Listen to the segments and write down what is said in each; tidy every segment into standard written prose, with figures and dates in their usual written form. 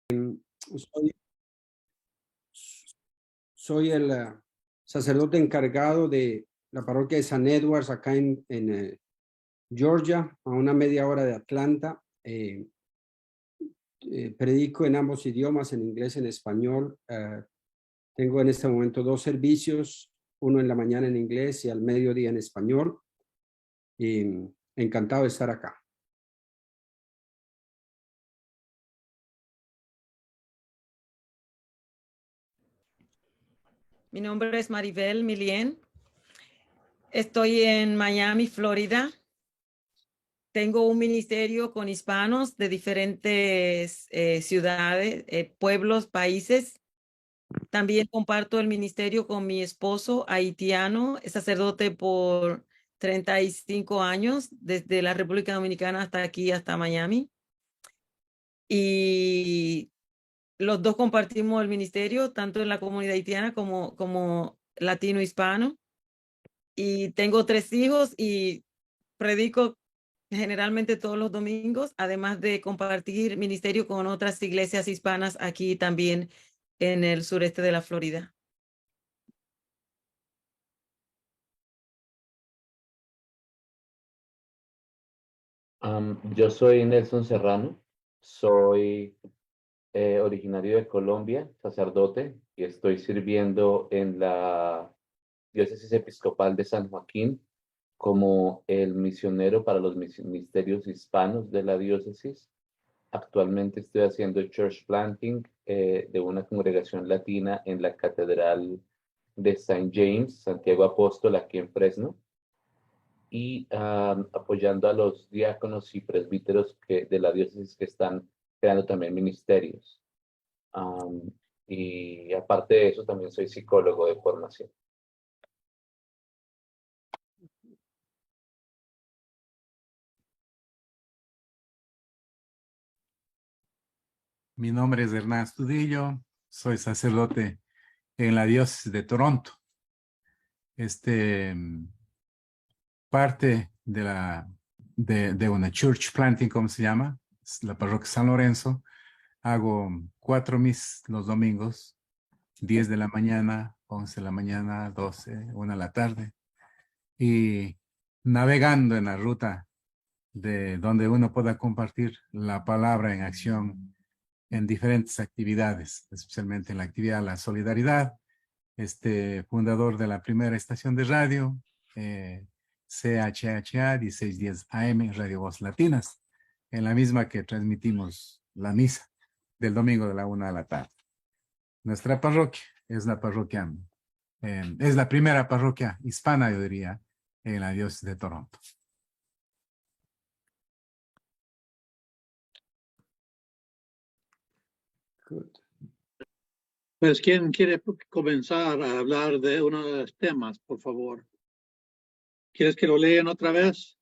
Soy, soy el sacerdote encargado de la parroquia de San Edwards acá en Georgia, a una media hora de Atlanta. Predico en ambos idiomas, en inglés y en español. Tengo en este momento 2 servicios, uno en la mañana en inglés y al mediodía en español. Y encantado de estar acá. Mi nombre es Maribel Milien. Estoy en Miami, Florida. Tengo un ministerio con hispanos de diferentes ciudades, pueblos, países. También comparto el ministerio con mi esposo haitiano, es sacerdote por 35 años, desde la República Dominicana hasta aquí, hasta Miami. Y los dos compartimos el ministerio, tanto en la comunidad haitiana como latino-hispano. Y tengo 3 hijos y predico generalmente todos los domingos, además de compartir ministerio con otras iglesias hispanas aquí también en el sureste de la Florida. Yo soy Nelson Serrano, soy originario de Colombia, sacerdote, y estoy sirviendo en la Diócesis Episcopal de San Joaquín como el misionero para los ministerios hispanos de la diócesis. Actualmente estoy haciendo church planting de una congregación latina en la Catedral de St. James, Santiago Apóstol, aquí en Fresno, y apoyando a los diáconos y presbíteros de la diócesis que están creando también ministerios. Y aparte de eso, también soy psicólogo de formación. Mi nombre es Hernán Astudillo, soy sacerdote en la diócesis de Toronto. Parte de una church planting, como se llama, es la parroquia San Lorenzo. Hago 4 mis los domingos, 10 de la mañana, 11 de la mañana, 12, 1 de la tarde. Y navegando en la ruta de donde uno pueda compartir la palabra en acción en diferentes actividades, especialmente en la actividad de la solidaridad, fundador de la primera estación de radio, CHHA 1610 AM, Radio Voz Latinas, en la misma que transmitimos la misa del domingo de la 1 de la tarde. Nuestra parroquia es la parroquia, es la primera parroquia hispana, yo diría, en la diócesis de Toronto. Good. Pues, ¿quién quiere comenzar a hablar de uno de los temas, por favor? ¿Quieres que lo lean otra vez?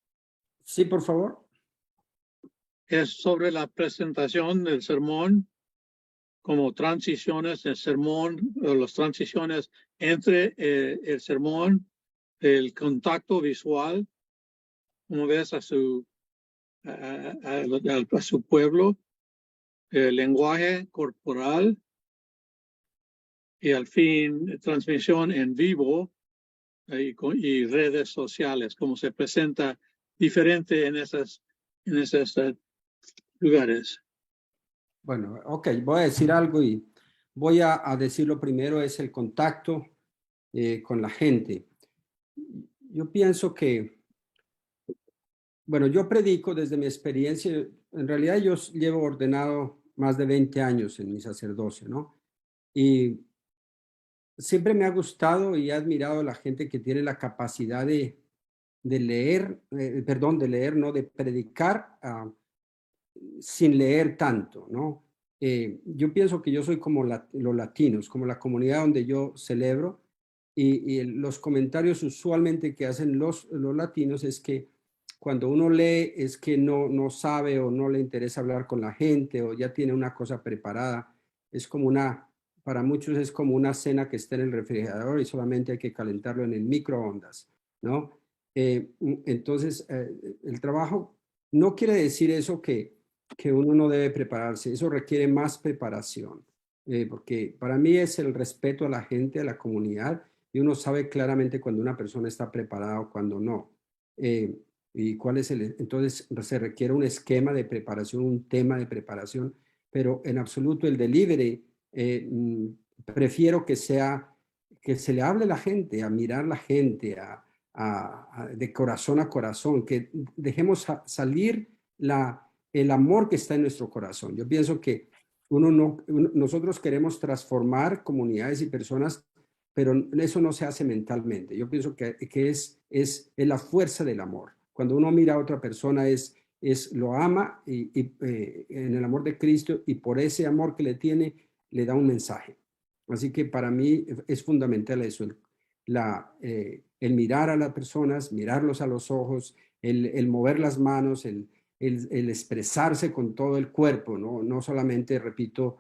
Sí, por favor. Es sobre la presentación del sermón, como transiciones del sermón, o las transiciones entre el sermón, el contacto visual, como ves a su pueblo, el lenguaje corporal, y al fin transmisión en vivo y redes sociales, como se presenta diferente en esos lugares. Bueno, ok, voy a decir algo y voy a decirlo primero, es el contacto con la gente. Yo pienso que, bueno, yo predico desde mi experiencia, en realidad yo llevo ordenado más de 20 años en mi sacerdocio, ¿no? Y siempre me ha gustado y he admirado a la gente que tiene la capacidad de leer, de leer, no, de predicar sin leer tanto, ¿no? Yo pienso que yo soy como los latinos, como la comunidad donde yo celebro, y los comentarios usualmente que hacen los latinos es que cuando uno lee es que no sabe o no le interesa hablar con la gente o ya tiene una cosa preparada. Es como para muchos es como una cena que está en el refrigerador y solamente hay que calentarlo en el microondas, ¿no? Entonces, el trabajo no quiere decir eso que que uno no debe prepararse. Eso requiere más preparación, porque para mí es el respeto a la gente, a la comunidad, y uno sabe claramente cuando una persona está preparada o cuando no. Y cuál es entonces se requiere un esquema de preparación, un tema de preparación, pero en absoluto el delivery, prefiero que se le hable a la gente, a mirar la gente, de corazón a corazón, que dejemos salir el amor que está en nuestro corazón. Yo pienso que nosotros queremos transformar comunidades y personas, pero eso no se hace mentalmente. Yo pienso que es la fuerza del amor. Cuando uno mira a otra persona lo ama en el amor de Cristo, y por ese amor que le tiene, le da un mensaje. Así que para mí es fundamental eso, el mirar a las personas, mirarlos a los ojos, el mover las manos, el expresarse con todo el cuerpo, no solamente, repito,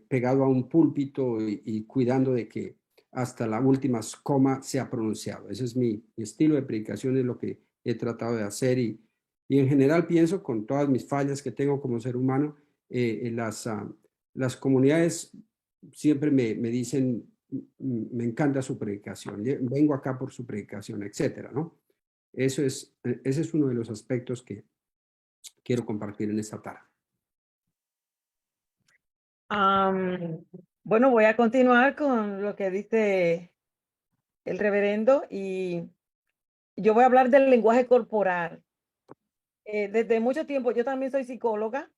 pegado a un púlpito y cuidando de que hasta la última coma sea pronunciado. Ese es mi estilo de predicación, es lo que he tratado de hacer, y en general pienso, con todas mis fallas que tengo como ser humano, las comunidades siempre me dicen, me encanta su predicación, vengo acá por su predicación, etcétera, ¿no? Ese es uno de los aspectos que quiero compartir en esta tarde. Bueno, voy a continuar con lo que dice el reverendo, y yo voy a hablar del lenguaje corporal. Desde mucho tiempo, yo también soy psicóloga,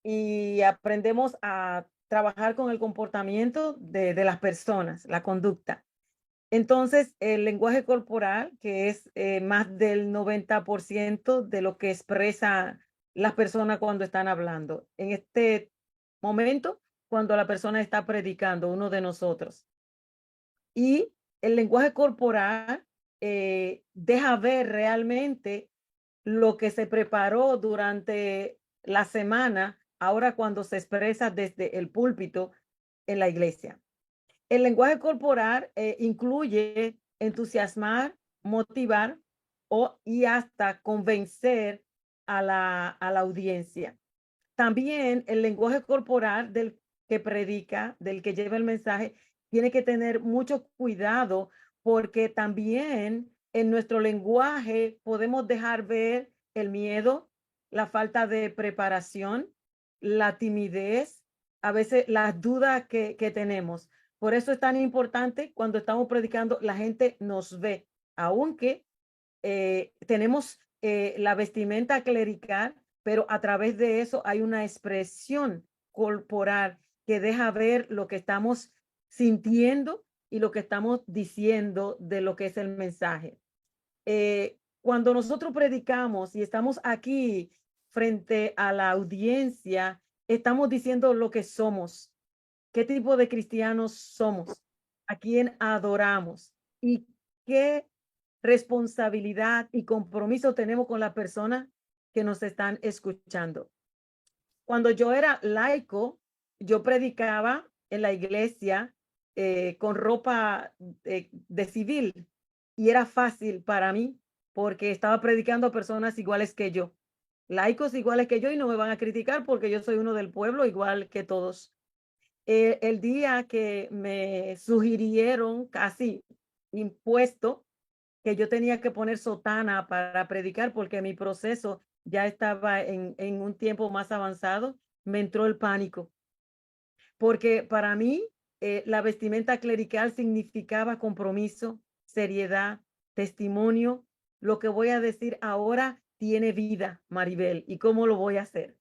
y aprendemos a trabajar con el comportamiento de las personas, la conducta. Entonces, el lenguaje corporal, que es más del 90% de lo que expresa las personas cuando están hablando. En este momento, cuando la persona está predicando, uno de nosotros. Y el lenguaje corporal deja ver realmente lo que se preparó durante la semana, ahora cuando se expresa desde el púlpito en la iglesia. El lenguaje corporal incluye entusiasmar, motivar y hasta convencer a la audiencia. También el lenguaje corporal del que predica, del que lleva el mensaje, tiene que tener mucho cuidado, porque también en nuestro lenguaje podemos dejar ver el miedo, la falta de preparación, la timidez, a veces las dudas que tenemos. Por eso es tan importante, cuando estamos predicando, la gente nos ve, aunque tenemos la vestimenta clerical, pero a través de eso hay una expresión corporal que deja ver lo que estamos sintiendo y lo que estamos diciendo de lo que es el mensaje. Cuando nosotros predicamos y estamos aquí frente a la audiencia, estamos diciendo lo que somos, qué tipo de cristianos somos, a quién adoramos y qué responsabilidad y compromiso tenemos con las personas que nos están escuchando. Cuando yo era laico, yo predicaba en la iglesia con ropa de civil, y era fácil para mí porque estaba predicando a personas iguales que yo, laicos iguales que yo, y no me van a criticar porque yo soy uno del pueblo igual que todos. El día que me sugirieron, casi impuesto, que yo tenía que poner sotana para predicar porque mi proceso ya estaba en un tiempo más avanzado, me entró el pánico. Porque para mí la vestimenta clerical significaba compromiso, seriedad, testimonio. Lo que voy a decir ahora tiene vida, Maribel, ¿y cómo lo voy a hacer?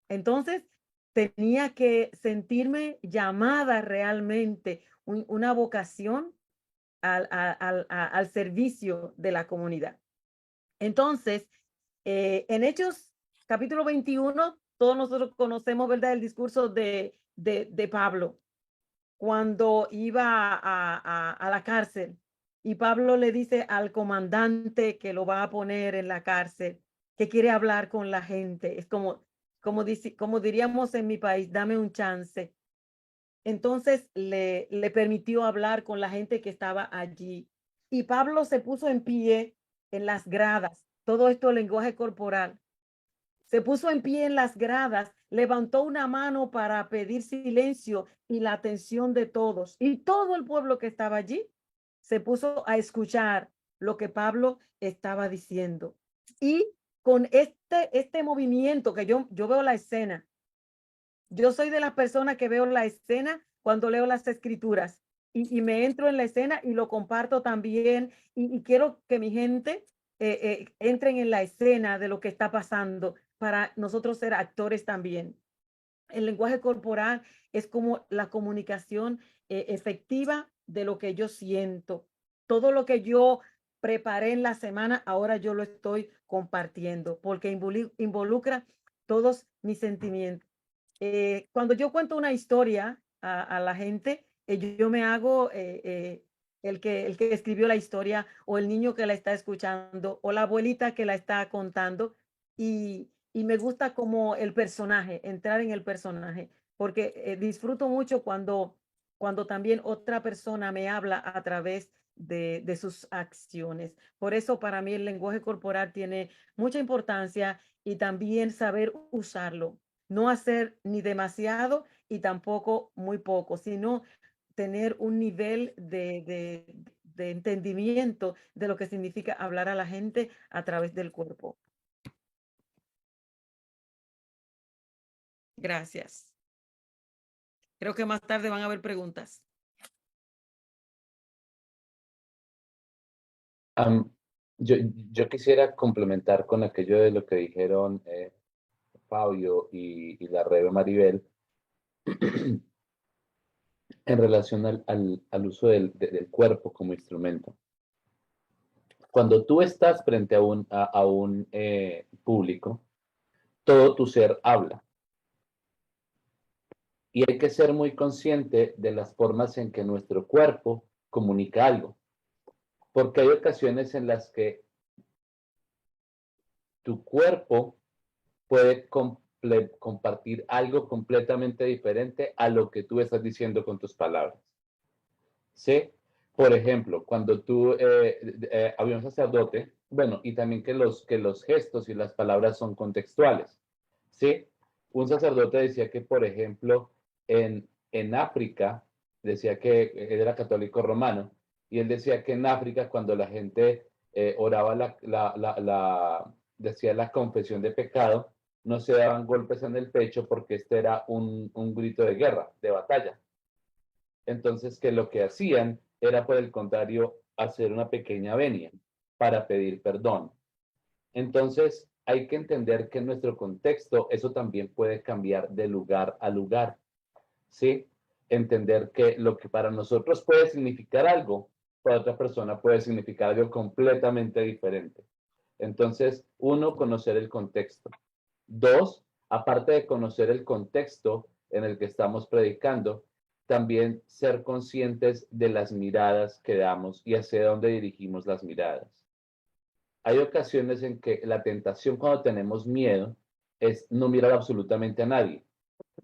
Entonces, tenía que sentirme llamada realmente, una vocación al servicio de la comunidad. Entonces, en Hechos capítulo 21, todos nosotros conocemos, ¿verdad?, el discurso de Pablo cuando iba a la cárcel, y Pablo le dice al comandante que lo va a poner en la cárcel, que quiere hablar con la gente. Es como diríamos en mi país, dame un chance. Entonces le permitió hablar con la gente que estaba allí. Y Pablo se puso en pie en las gradas. Todo esto es lenguaje corporal. se puso en pie en las gradas, levantó una mano para pedir silencio y la atención de todos. Y todo el pueblo que estaba allí se puso a escuchar lo que Pablo estaba diciendo. Y con este movimiento que yo veo la escena, yo soy de las personas que veo la escena cuando leo las escrituras y me entro en la escena y lo comparto también y quiero que mi gente entren en la escena de lo que está pasando para nosotros ser actores también. El lenguaje corporal es como la comunicación efectiva de lo que yo siento. Todo lo que yo preparé en la semana, ahora yo lo estoy compartiendo porque involucra todos mis sentimientos. Cuando yo cuento una historia a la gente, yo me hago el que escribió la historia o el niño que la está escuchando o la abuelita que la está contando y me gusta como el personaje, entrar en el personaje, porque disfruto mucho cuando también otra persona me habla a través de sus acciones. Por eso para mí el lenguaje corporal tiene mucha importancia y también saber usarlo. No hacer ni demasiado y tampoco muy poco, sino tener un nivel de entendimiento de lo que significa hablar a la gente a través del cuerpo. Gracias. Creo que más tarde van a haber preguntas. Yo quisiera complementar con aquello de lo que dijeron Fabio y la Rebe Maribel en relación al uso del cuerpo como instrumento. Cuando tú estás frente a un público, todo tu ser habla. Y hay que ser muy consciente de las formas en que nuestro cuerpo comunica algo. Porque hay ocasiones en las que tu cuerpo puede compartir algo completamente diferente a lo que tú estás diciendo con tus palabras. ¿Sí? Por ejemplo, cuando había un sacerdote, bueno, y también que los gestos y las palabras son contextuales. ¿Sí? Un sacerdote decía que, por ejemplo, en África, decía que él era católico romano, y él decía que en África, cuando la gente oraba decía la confesión de pecado, no se daban golpes en el pecho porque este era un grito de guerra, de batalla. Entonces, que lo que hacían era, por el contrario, hacer una pequeña venia para pedir perdón. Entonces, hay que entender que en nuestro contexto eso también puede cambiar de lugar a lugar, ¿sí? Entender que lo que para nosotros puede significar algo, para otra persona puede significar algo completamente diferente. Entonces, uno, conocer el contexto. Dos, aparte de conocer el contexto en el que estamos predicando, también ser conscientes de las miradas que damos y hacia dónde dirigimos las miradas. Hay ocasiones en que la tentación cuando tenemos miedo es no mirar absolutamente a nadie.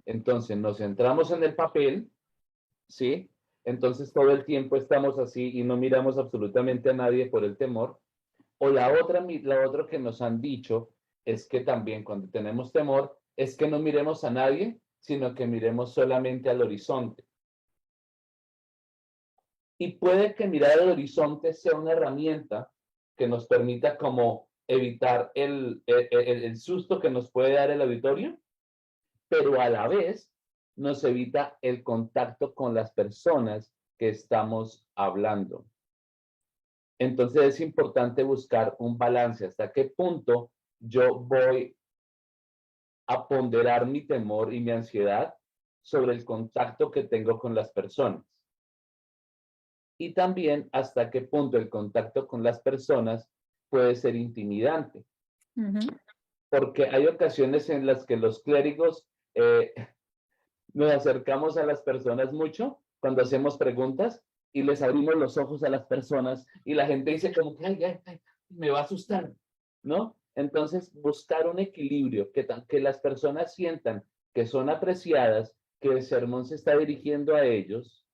Entonces nos centramos en el papel, ¿sí? Entonces todo el tiempo estamos así y no miramos absolutamente a nadie por el temor. O la otra que nos han dicho es que también cuando tenemos temor es que no miremos a nadie, sino que miremos solamente al horizonte. Y puede que mirar al horizonte sea una herramienta que nos permita como evitar el susto que nos puede dar el auditorio, pero a la vez nos evita el contacto con las personas que estamos hablando. Entonces es importante buscar un balance. ¿Hasta qué punto yo voy a ponderar mi temor y mi ansiedad sobre el contacto que tengo con las personas? Y también hasta qué punto el contacto con las personas puede ser intimidante. Porque hay ocasiones en las que los clérigos nos acercamos a las personas mucho cuando hacemos preguntas y les abrimos los ojos a las personas y la gente dice como que ay, me va a asustar, ¿no? Entonces, buscar un equilibrio, que las personas sientan que son apreciadas, que el sermón se está dirigiendo a ellos,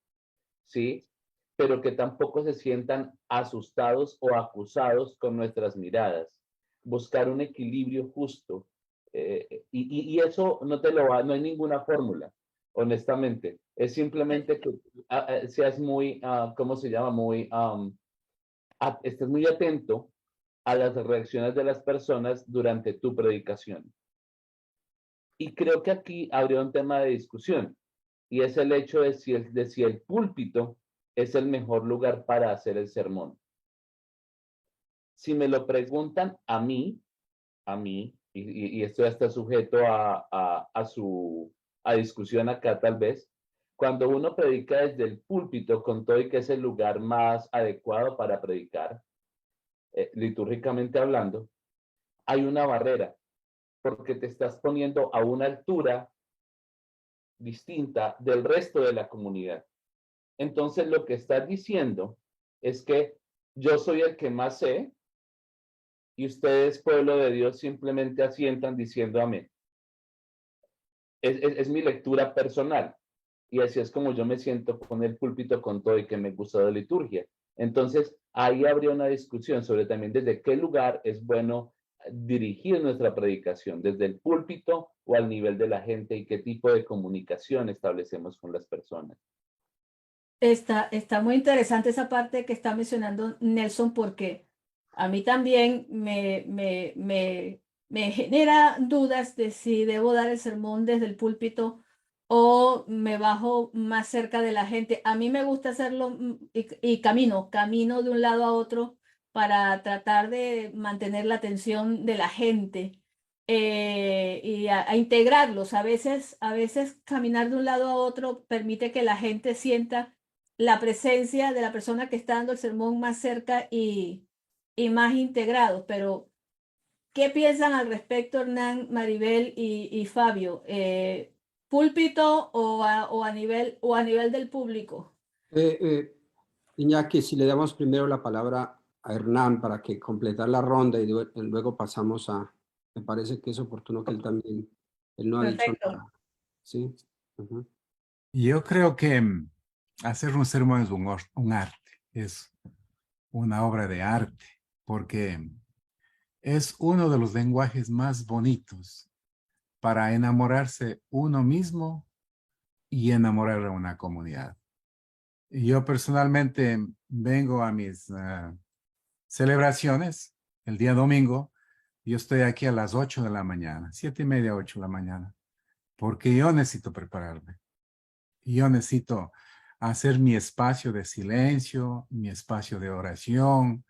¿sí? Pero que tampoco se sientan asustados o acusados con nuestras miradas. Buscar un equilibrio justo Y eso no te lo va, no hay ninguna fórmula, honestamente. Es simplemente que seas muy, ¿cómo se llama? Muy, estés muy atento a las reacciones de las personas durante tu predicación. Y creo que aquí habría un tema de discusión, y es el hecho de si el púlpito es el mejor lugar para hacer el sermón. Si me lo preguntan a mí, y esto ya está sujeto a discusión acá tal vez, cuando uno predica desde el púlpito, con todo y que es el lugar más adecuado para predicar, litúrgicamente hablando, hay una barrera, porque te estás poniendo a una altura distinta del resto de la comunidad. Entonces lo que estás diciendo es que yo soy el que más sé y ustedes, pueblo de Dios, simplemente asientan diciendo amén. Es mi lectura personal, y así es como yo me siento con el púlpito, con todo y que me gusta la liturgia. Entonces ahí habría una discusión sobre también desde qué lugar es bueno dirigir nuestra predicación, desde el púlpito o al nivel de la gente, y qué tipo de comunicación establecemos con las personas. Está muy interesante esa parte que está mencionando Nelson, porque a mí también me genera dudas de si debo dar el sermón desde el púlpito o me bajo más cerca de la gente. A mí me gusta hacerlo y camino de un lado a otro para tratar de mantener la atención de la gente y a integrarlos. A veces caminar de un lado a otro permite que la gente sienta la presencia de la persona que está dando el sermón más cerca y más integrado. Pero, ¿qué piensan al respecto, Hernán, Maribel y Fabio? ¿Púlpito o a nivel del público? Iñaki, si le damos primero la palabra a Hernán para que completar la ronda y luego pasamos me parece que es oportuno que él no ha dicho Perfecto. nada. ¿Sí? Uh-huh. Yo creo que hacer un sermón es un arte, es una obra de arte, porque es uno de los lenguajes más bonitos para enamorarse uno mismo y enamorar a una comunidad. Yo personalmente vengo a mis celebraciones el día domingo. Yo estoy aquí a las 8 de la mañana, 7:30, 8 de la mañana, porque yo necesito prepararme. Yo necesito hacer mi espacio de silencio, mi espacio de oración,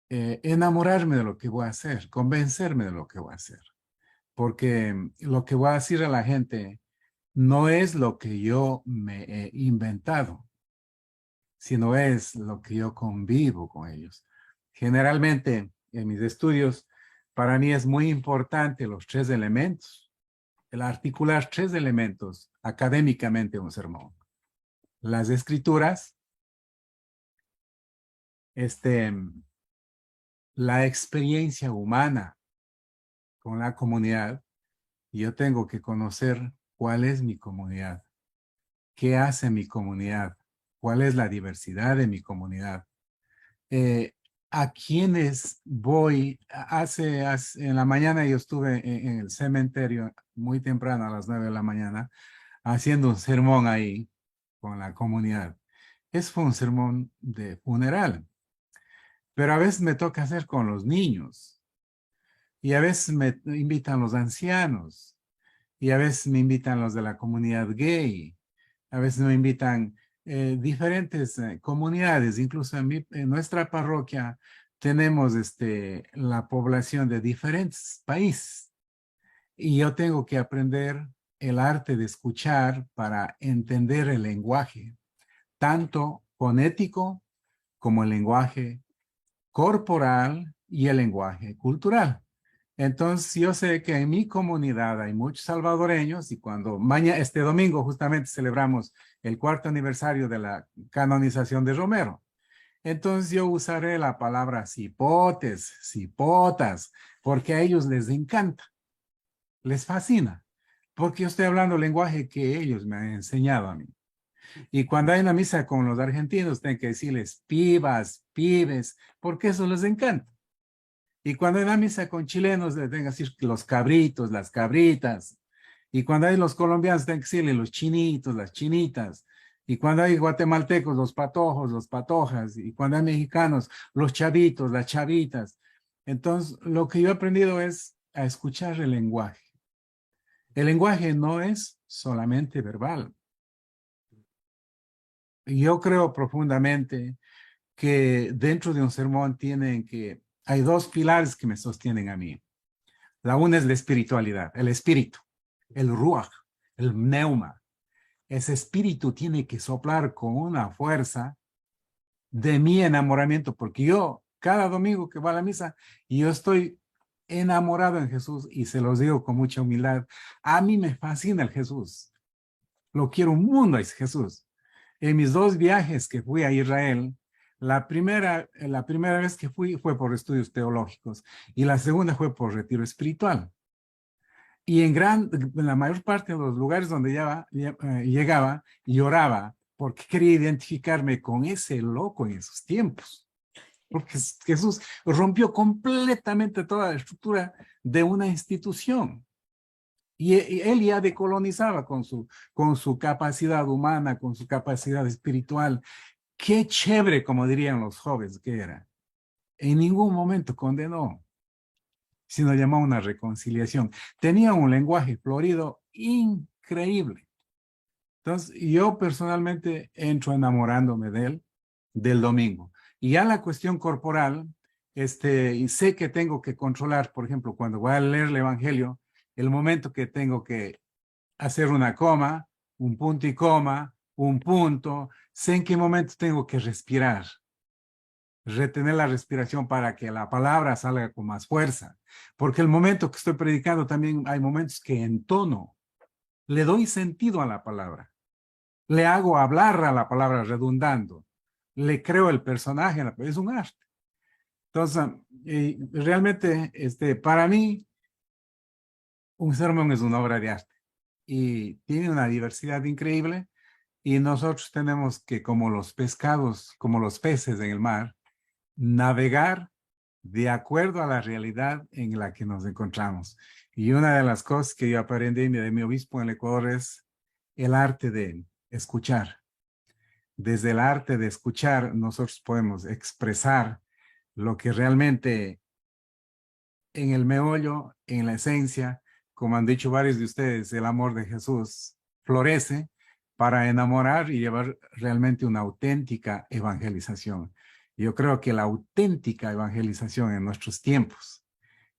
enamorarme de lo que voy a hacer, convencerme de lo que voy a hacer. Porque lo que voy a decir a la gente no es lo que yo me he inventado, sino es lo que yo convivo con ellos. Generalmente, en mis estudios, para mí es muy importante los 3 elementos, el articular 3 elementos académicamente en un sermón. Las escrituras, la experiencia humana con la comunidad. Yo tengo que conocer cuál es mi comunidad, qué hace mi comunidad, cuál es la diversidad de mi comunidad, a quiénes voy. En la mañana yo estuve en el cementerio muy temprano, a las 9 de la mañana, haciendo un sermón ahí con la comunidad. Fue un sermón de funeral, pero a veces me toca hacer con los niños, y a veces me invitan los ancianos, y a veces me invitan los de la comunidad gay, a veces me invitan diferentes comunidades. Incluso en nuestra parroquia tenemos la población de diferentes países, y yo tengo que aprender el arte de escuchar para entender el lenguaje, tanto fonético como el lenguaje corporal y el lenguaje cultural. Entonces, yo sé que en mi comunidad hay muchos salvadoreños, y cuando este domingo justamente celebramos el 4º aniversario de la canonización de Romero, entonces yo usaré la palabra cipotes, cipotas, porque a ellos les encanta, les fascina, porque yo estoy hablando el lenguaje que ellos me han enseñado a mí. Y cuando hay una misa con los argentinos, tengo que decirles pibas, pibes, porque eso les encanta. Y cuando hay la misa con chilenos, le tengo que decir los cabritos, las cabritas. Y cuando hay los colombianos, tengo que decirle los chinitos, las chinitas. Y cuando hay guatemaltecos, los patojos, los patojas. Y cuando hay mexicanos, los chavitos, las chavitas. Entonces, lo que yo he aprendido es a escuchar el lenguaje. El lenguaje no es solamente verbal. Yo creo profundamente que dentro de un sermón hay dos pilares que me sostienen a mí. La una es la espiritualidad, el espíritu, el ruach, el pneuma. Ese espíritu tiene que soplar con una fuerza de mi enamoramiento, porque yo, cada domingo que va a la misa, yo estoy enamorado en Jesús y se los digo con mucha humildad. A mí me fascina el Jesús. Lo quiero un mundo, es Jesús. En mis 2 viajes que fui a Israel, la primera vez que fui fue por estudios teológicos y la segunda fue por retiro espiritual. Y en la mayor parte de los lugares donde llegaba, lloraba porque quería identificarme con ese loco en esos tiempos. Porque Jesús rompió completamente toda la estructura de una institución. Y él ya decolonizaba con su capacidad humana, con su capacidad espiritual. Qué chévere, como dirían los jóvenes que era. En ningún momento condenó, sino llamó a una reconciliación. Tenía un lenguaje florido increíble. Entonces, yo personalmente entro enamorándome de él, del domingo. Y ya la cuestión corporal, y sé que tengo que controlar, por ejemplo, cuando voy a leer el Evangelio, el momento que tengo que hacer una coma, un punto y coma, un punto, sé en qué momento tengo que respirar, retener la respiración para que la palabra salga con más fuerza. Porque el momento que estoy predicando también hay momentos que entono, le doy sentido a la palabra, le hago hablar a la palabra redundando, le creo el personaje, es un arte. Entonces, realmente, para mí, un sermón es una obra de arte y tiene una diversidad increíble y nosotros tenemos que, como los pescados, como los peces en el mar, navegar de acuerdo a la realidad en la que nos encontramos. Y una de las cosas que yo aprendí de mi obispo en el Ecuador es el arte de escuchar. Desde el arte de escuchar, nosotros podemos expresar lo que realmente en el meollo, en la esencia, como han dicho varios de ustedes, el amor de Jesús florece para enamorar y llevar realmente una auténtica evangelización. Yo creo que la auténtica evangelización en nuestros tiempos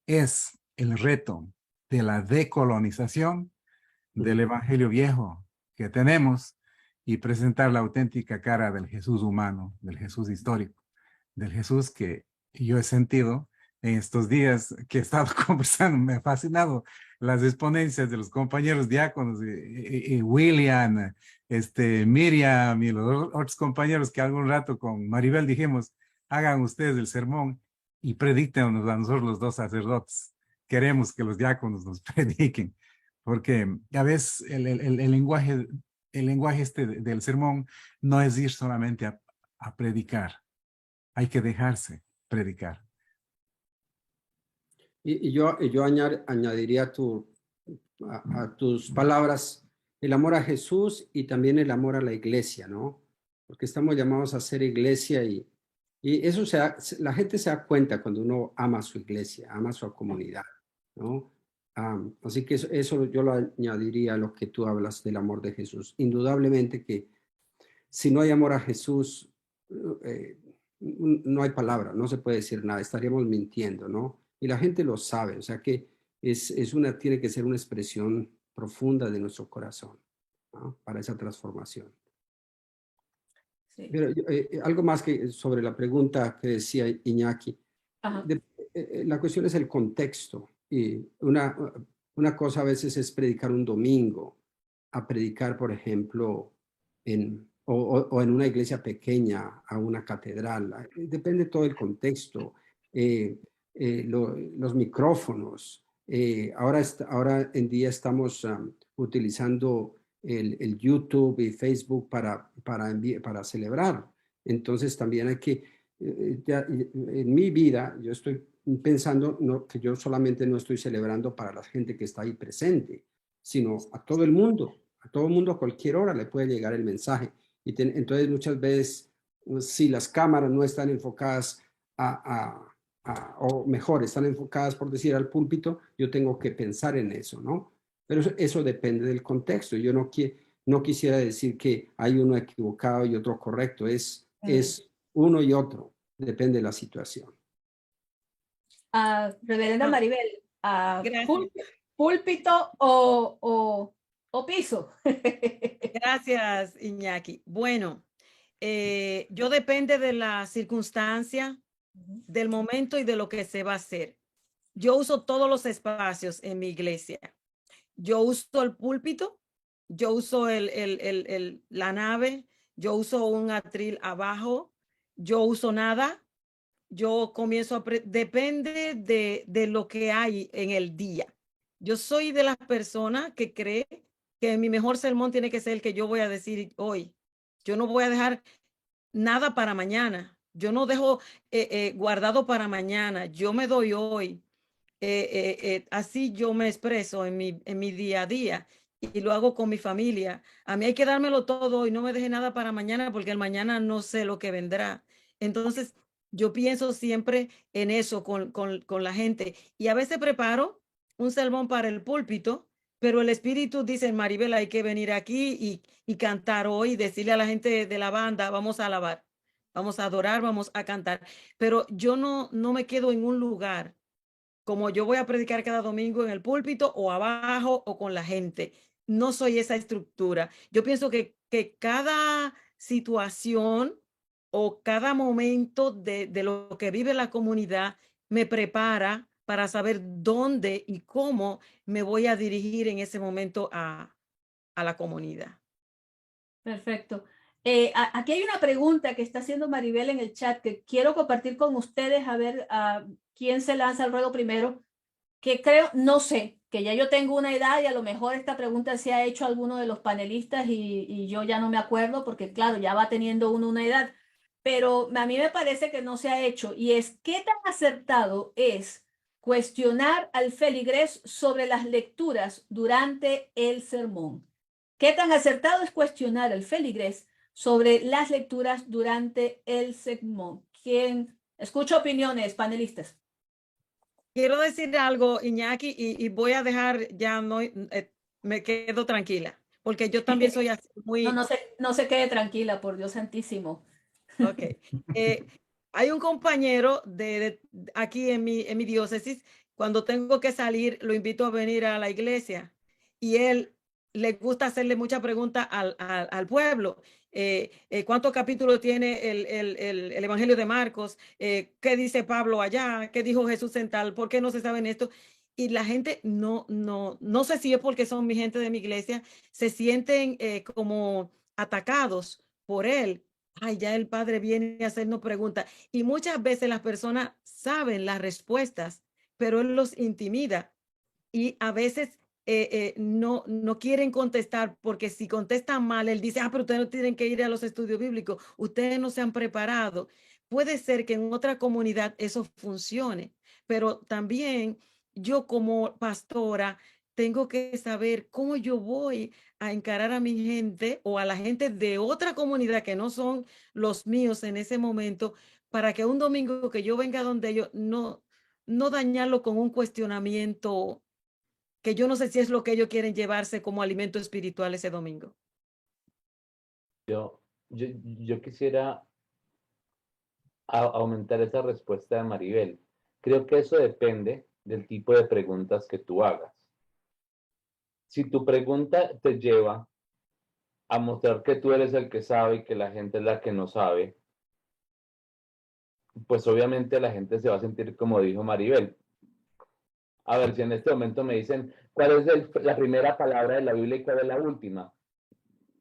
es el reto de la decolonización del evangelio viejo que tenemos y presentar la auténtica cara del Jesús humano, del Jesús histórico, del Jesús que yo he sentido en estos días que he estado conversando. Me ha fascinado las exponencias de los compañeros diáconos, William, Miriam y los otros compañeros que algún rato con Maribel dijimos, hagan ustedes el sermón y predíctenos a nosotros los 2 sacerdotes. Queremos que los diáconos nos prediquen, porque a veces el lenguaje del sermón no es ir solamente a predicar, hay que dejarse predicar. Y yo añadiría a tus palabras el amor a Jesús y también el amor a la iglesia, ¿no? Porque estamos llamados a ser iglesia y eso la gente se da cuenta cuando uno ama a su iglesia, ama a su comunidad, ¿no? Así que eso yo lo añadiría a lo que tú hablas del amor de Jesús. Indudablemente que si no hay amor a Jesús, no hay palabra, no se puede decir nada, estaríamos mintiendo, ¿no? Y la gente lo sabe, o sea que tiene que ser una expresión profunda de nuestro corazón, ¿no? Para esa transformación. Sí. Pero algo más sobre la pregunta que decía Iñaki. La cuestión es el contexto. Y una cosa a veces es predicar un domingo, a predicar, por ejemplo, o en una iglesia pequeña, a una catedral. Depende todo el contexto. Los micrófonos. Ahora en día estamos utilizando el YouTube y Facebook para celebrar. Entonces también hay que, en mi vida, yo estoy pensando que yo solamente no estoy celebrando para la gente que está ahí presente, sino a todo el mundo. A todo el mundo a cualquier hora le puede llegar el mensaje. Entonces muchas veces, si las cámaras no están enfocadas o mejor, están enfocadas, por decir, al púlpito, yo tengo que pensar en eso, ¿no? Pero eso depende del contexto. Yo no quisiera decir que hay uno equivocado y otro correcto. Es uno y otro. Depende de la situación. Reverenda Maribel, Gracias. ¿púlpito o piso? Gracias, Iñaki. Bueno, yo depende de la circunstancia, del momento y de lo que se va a hacer. Yo uso todos los espacios en mi iglesia. Yo uso el púlpito, yo uso la nave, yo uso un atril abajo, yo uso nada, yo comienzo depende de lo que hay en el día. Yo soy de las personas que cree que mi mejor sermón tiene que ser el que yo voy a decir hoy. Yo no voy a dejar nada para mañana. Yo no dejo guardado para mañana. Yo me doy hoy. Así yo me expreso en mi día a día y lo hago con mi familia. A mí hay que dármelo todo y no me deje nada para mañana porque el mañana no sé lo que vendrá. Entonces, yo pienso siempre en eso con la gente y a veces preparo un sermón para el púlpito, pero el Espíritu dice, Maribel, hay que venir aquí y cantar hoy, decirle a la gente de la banda, vamos a alabar, vamos a adorar, vamos a cantar. Pero yo no me quedo en un lugar como yo voy a predicar cada domingo en el púlpito o abajo o con la gente. No soy esa estructura. Yo pienso que cada situación o cada momento de lo que vive la comunidad me prepara para saber dónde y cómo me voy a dirigir en ese momento a la comunidad. Perfecto. Aquí hay una pregunta que está haciendo Maribel en el chat que quiero compartir con ustedes a ver quién se lanza al ruedo primero, que creo, no sé, que ya yo tengo una edad y a lo mejor esta pregunta se ha hecho a alguno de los panelistas y yo ya no me acuerdo porque claro, ya va teniendo uno una edad, pero a mí me parece que no se ha hecho y es ¿qué tan acertado es cuestionar al feligrés sobre las lecturas durante el sermón? ¿Qué tan acertado es cuestionar al feligrés sobre las lecturas durante el sermón? ¿Quién? Escucho opiniones, panelistas. Quiero decir algo, Iñaki, y voy a dejar ya, me quedo tranquila, porque yo también soy así muy... No se quede tranquila, por Dios santísimo. Ok. Hay un compañero aquí en mi diócesis, cuando tengo que salir, lo invito a venir a la iglesia y él le gusta hacerle muchas preguntas al pueblo. ¿Cuántos capítulos tiene el Evangelio de Marcos? ¿Qué dice Pablo allá? ¿Qué dijo Jesús en tal? ¿Por qué no se saben esto? Y la gente no sé si es porque son mi gente de mi iglesia, se sienten como atacados por él. Ay, ya el padre viene a hacernos preguntas. Y muchas veces las personas saben las respuestas, pero él los intimida. Y a veces no quieren contestar porque si contestan mal, él dice, pero ustedes no tienen que ir a los estudios bíblicos, ustedes no se han preparado. Puede ser que en otra comunidad eso funcione, pero también yo como pastora tengo que saber cómo yo voy a encarar a mi gente o a la gente de otra comunidad que no son los míos en ese momento, para que un domingo que yo venga donde ellos no dañarlo con un cuestionamiento que yo no sé si es lo que ellos quieren llevarse como alimento espiritual ese domingo. Yo quisiera aumentar esa respuesta de Maribel. Creo que eso depende del tipo de preguntas que tú hagas. Si tu pregunta te lleva a mostrar que tú eres el que sabe y que la gente es la que no sabe, pues obviamente la gente se va a sentir como dijo Maribel. A ver, si en este momento me dicen cuál es la primera palabra de la Biblia y cuál es la última,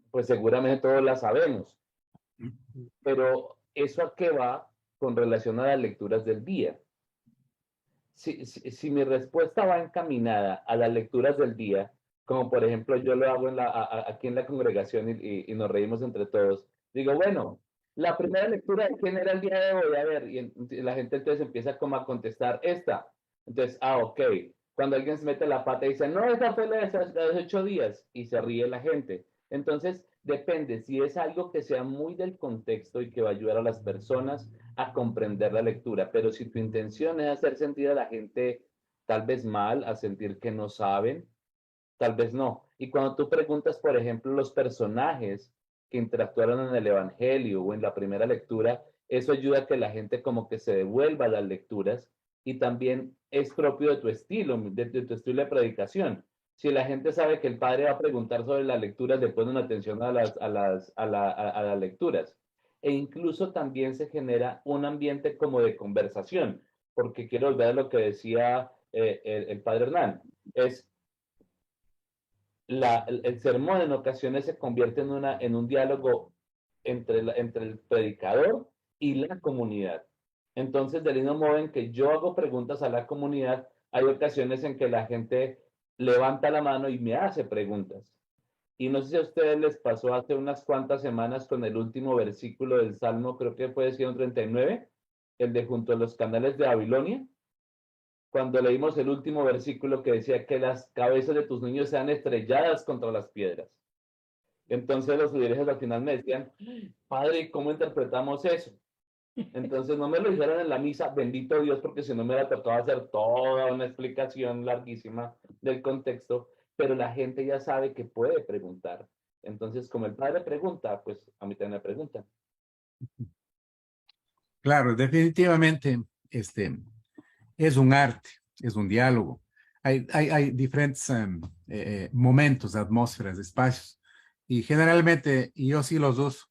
pues seguramente todos la sabemos. Pero ¿eso a qué va con relación a las lecturas del día? Si mi respuesta va encaminada a las lecturas del día, como por ejemplo yo lo hago aquí en la congregación y nos reímos entre todos, digo, bueno, la primera lectura, ¿quién era el día de hoy? A ver, y la gente entonces empieza como a contestar esta. Entonces, ok. Cuando alguien se mete la pata y dice, no, esa fue la de hace 8 días, y se ríe la gente. Entonces, depende, si es algo que sea muy del contexto y que va a ayudar a las personas a comprender la lectura, pero si tu intención es hacer sentir a la gente tal vez mal, a sentir que no saben, tal vez no. Y cuando tú preguntas, por ejemplo, los personajes que interactuaron en el Evangelio o en la primera lectura, eso ayuda a que la gente como que se devuelva a las lecturas y también es propio de tu estilo, de tu estilo de predicación. Si la gente sabe que el padre va a preguntar sobre las lecturas, le ponen atención a las lecturas. E incluso también se genera un ambiente como de conversación, porque quiero volver a lo que decía el padre Hernán, es el sermón en ocasiones se convierte en un diálogo entre el predicador y la comunidad. Entonces, del mismo modo en que yo hago preguntas a la comunidad, hay ocasiones en que la gente levanta la mano y me hace preguntas. Y no sé si a ustedes les pasó hace unas cuantas semanas con el último versículo del Salmo, creo que fue 139, el de junto a los canales de Babilonia, cuando leímos el último versículo que decía que las cabezas de tus niños sean estrelladas contra las piedras. Entonces los líderes al final me decían, padre, ¿cómo interpretamos eso? Entonces no me lo dijeron en la misa, bendito Dios, porque si no me hubiera tocado hacer toda una explicación larguísima del contexto, pero la gente ya sabe que puede preguntar. Entonces, como el padre pregunta, pues a mí también me preguntan. Claro, definitivamente, es un arte, es un diálogo. Hay diferentes momentos, atmósferas, espacios. Y generalmente yo sí los uso.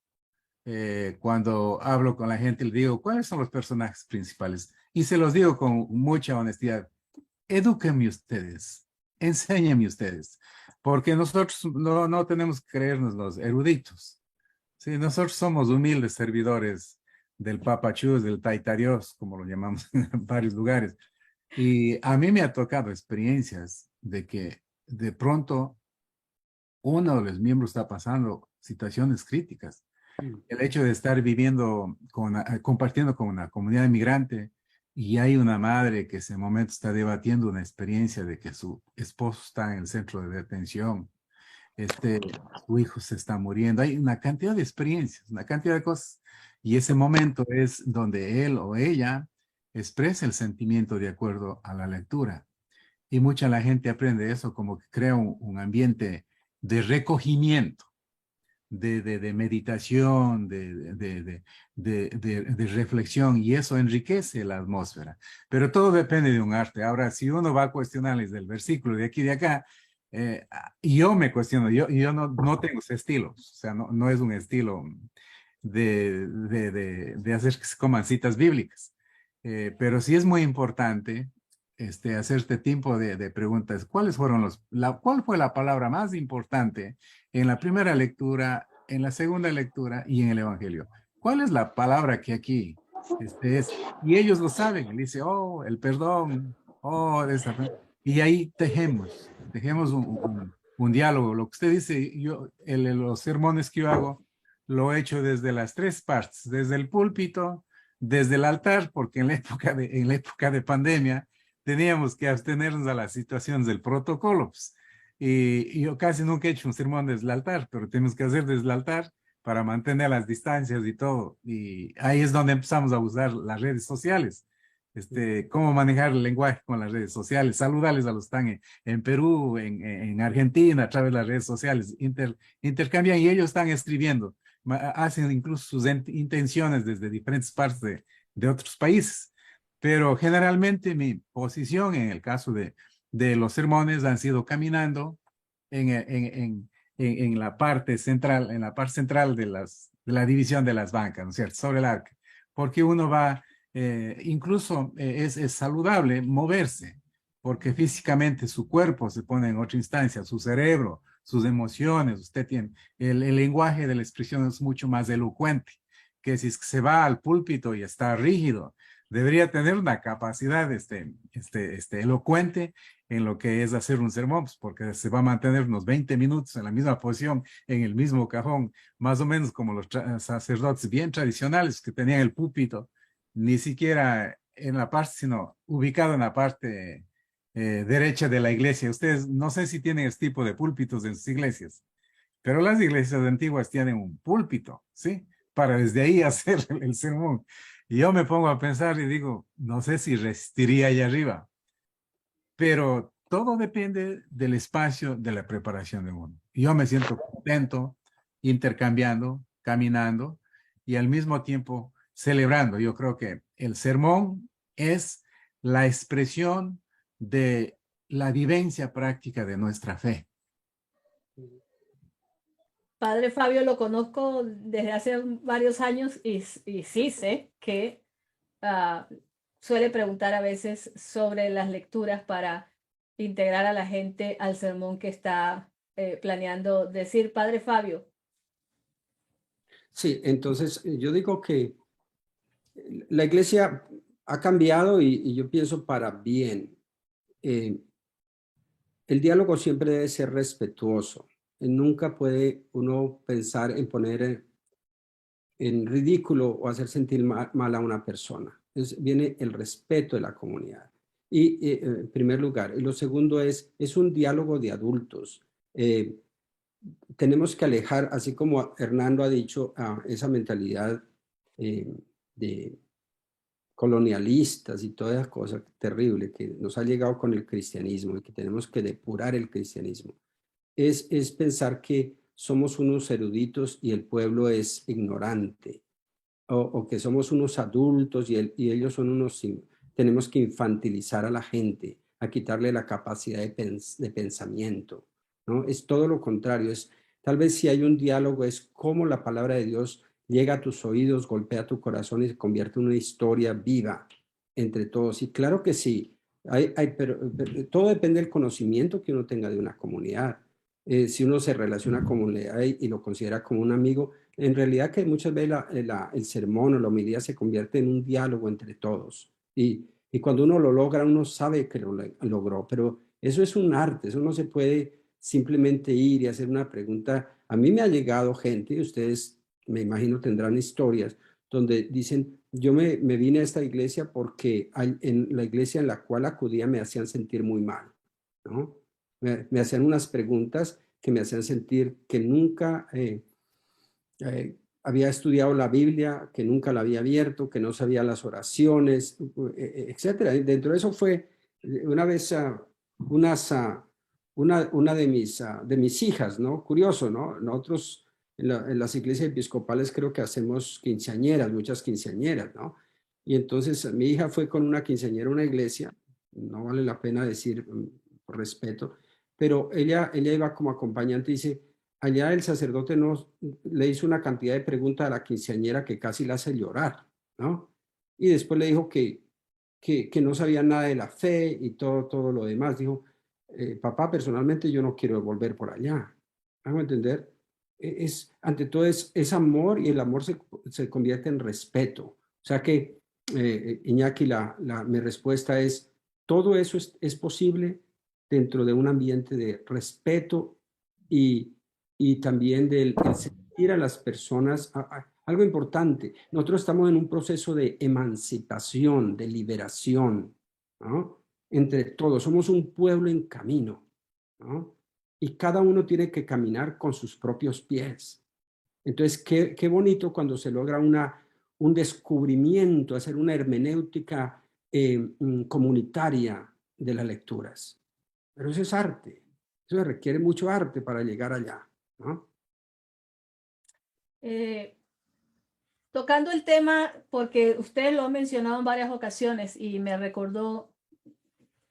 Cuando hablo con la gente, les digo, ¿cuáles son los personajes principales? Y se los digo con mucha honestidad. Edúquenme ustedes, enséñenme ustedes, porque nosotros no tenemos que creernos los eruditos. Sí, nosotros somos humildes servidores del Papachús, del Taitarios, como lo llamamos en varios lugares. Y a mí me ha tocado experiencias de que de pronto uno de los miembros está pasando situaciones críticas. El hecho de estar viviendo, compartiendo con una comunidad inmigrante y hay una madre que en ese momento está debatiendo una experiencia de que su esposo está en el centro de detención, su hijo se está muriendo. Hay una cantidad de experiencias, una cantidad de cosas. Y ese momento es donde él o ella expresa el sentimiento de acuerdo a la lectura. Y mucha la gente aprende eso, como que crea un ambiente de recogimiento, de meditación, de reflexión, y eso enriquece la atmósfera. Pero todo depende de un arte. Ahora, si uno va a cuestionarles del versículo de aquí y de acá, yo me cuestiono, yo no tengo ese estilo, o sea, no es un estilo de hacer que se coman citas bíblicas. Pero sí es muy importante hacer este tipo de preguntas. ¿Cuál fue la palabra más importante en la primera lectura, en la segunda lectura y en el Evangelio? ¿Cuál es la palabra que aquí es? Y ellos lo saben. Él dice, oh, el perdón, oh, y ahí tejemos un diálogo. Lo que usted dice, los sermones que yo hago, lo he hecho desde las tres partes, desde el púlpito, desde el altar, porque en la época de pandemia teníamos que abstenernos a las situaciones del protocolo. Pues, y yo casi nunca he hecho un sermón desde el altar, pero tenemos que hacer desde el altar para mantener las distancias y todo. Y ahí es donde empezamos a usar las redes sociales. Cómo manejar el lenguaje con las redes sociales, saludarles a los que están en Perú, en Argentina, a través de las redes sociales, intercambian y ellos están escribiendo, hacen incluso sus intenciones desde diferentes partes de otros países. Pero generalmente mi posición en el caso de los sermones han sido caminando en la parte central, de la división de las bancas, ¿no es cierto? Sobre el arca, porque uno va, incluso es saludable moverse, porque físicamente su cuerpo se pone en otra instancia, su cerebro, sus emociones, usted tiene, el lenguaje de la expresión es mucho más elocuente, que si se va al púlpito y está rígido, debería tener una capacidad elocuente en lo que es hacer un sermón, pues, porque se va a mantener unos 20 minutos en la misma posición, en el mismo cajón, más o menos como los sacerdotes bien tradicionales que tenían el púlpito, ni siquiera en la parte, sino ubicado en la parte derecha de la iglesia. Ustedes no sé si tienen este tipo de púlpitos en sus iglesias, pero las iglesias antiguas tienen un púlpito, ¿sí? Para desde ahí hacer el sermón. Y yo me pongo a pensar y digo, no sé si resistiría allá arriba, pero todo depende del espacio de la preparación de uno. Yo me siento contento, intercambiando, caminando y al mismo tiempo celebrando. Yo creo que el sermón es la expresión de la vivencia práctica de nuestra fe. Padre Fabio lo conozco desde hace varios años y sí sé que suele preguntar a veces sobre las lecturas para integrar a la gente al sermón que está planeando decir. Padre Fabio. Sí, entonces yo digo que la iglesia ha cambiado y yo pienso para bien. El diálogo siempre debe ser respetuoso. Nunca puede uno pensar en poner en ridículo o hacer sentir mal a una persona. Entonces viene el respeto de la comunidad. Y en primer lugar. Y lo segundo es un diálogo de adultos. Tenemos que alejar, así como Hernando ha dicho, esa mentalidad de colonialistas y toda esa cosa terrible que nos ha llegado con el cristianismo y que tenemos que depurar el cristianismo. Es pensar que somos unos eruditos y el pueblo es ignorante, o que somos unos adultos y ellos son unos... Tenemos que infantilizar a la gente, a quitarle la capacidad de pensamiento, ¿no? Es todo lo contrario. Tal vez si hay un diálogo, es cómo la palabra de Dios llega a tus oídos, golpea tu corazón y se convierte en una historia viva entre todos. Y claro que sí, pero todo depende del conocimiento que uno tenga de una comunidad. Si uno se relaciona con comunidad y lo considera como un amigo, en realidad que muchas veces el sermón o la homilía se convierte en un diálogo entre todos. Y cuando uno lo logra, uno sabe que lo logró, pero eso es un arte, eso no se puede simplemente ir y hacer una pregunta. A mí me ha llegado gente, y ustedes me imagino tendrán historias, donde dicen, yo me vine a esta iglesia porque en la iglesia en la cual acudía me hacían sentir muy mal, ¿no? Me hacían unas preguntas que me hacían sentir que nunca había estudiado la Biblia, que nunca la había abierto, que no sabía las oraciones, etcétera. Y dentro de eso fue una vez una de mis hijas, ¿no? Curioso, ¿no? Nosotros en las iglesias episcopales creo que hacemos quinceañeras, muchas quinceañeras, ¿no? Y entonces mi hija fue con una quinceañera a una iglesia, no vale la pena decir por respeto, pero ella iba como acompañante y dice, allá el sacerdote le hizo una cantidad de preguntas a la quinceañera que casi la hace llorar, ¿no? Y después le dijo que no sabía nada de la fe y todo lo demás. Dijo, papá, personalmente yo no quiero volver por allá. ¿Hago entender? Ante todo es amor y el amor se convierte en respeto. O sea que, Iñaki, mi respuesta es, todo eso es posible dentro de un ambiente de respeto y también del sentir a las personas. Algo importante, nosotros estamos en un proceso de emancipación, de liberación, ¿no? Entre todos, somos un pueblo en camino, ¿no? Y cada uno tiene que caminar con sus propios pies. Entonces, qué bonito cuando se logra un descubrimiento, hacer una hermenéutica comunitaria de las lecturas. Pero eso es arte, eso requiere mucho arte para llegar allá, ¿no? Tocando el tema, porque ustedes lo han mencionado en varias ocasiones y me recordó,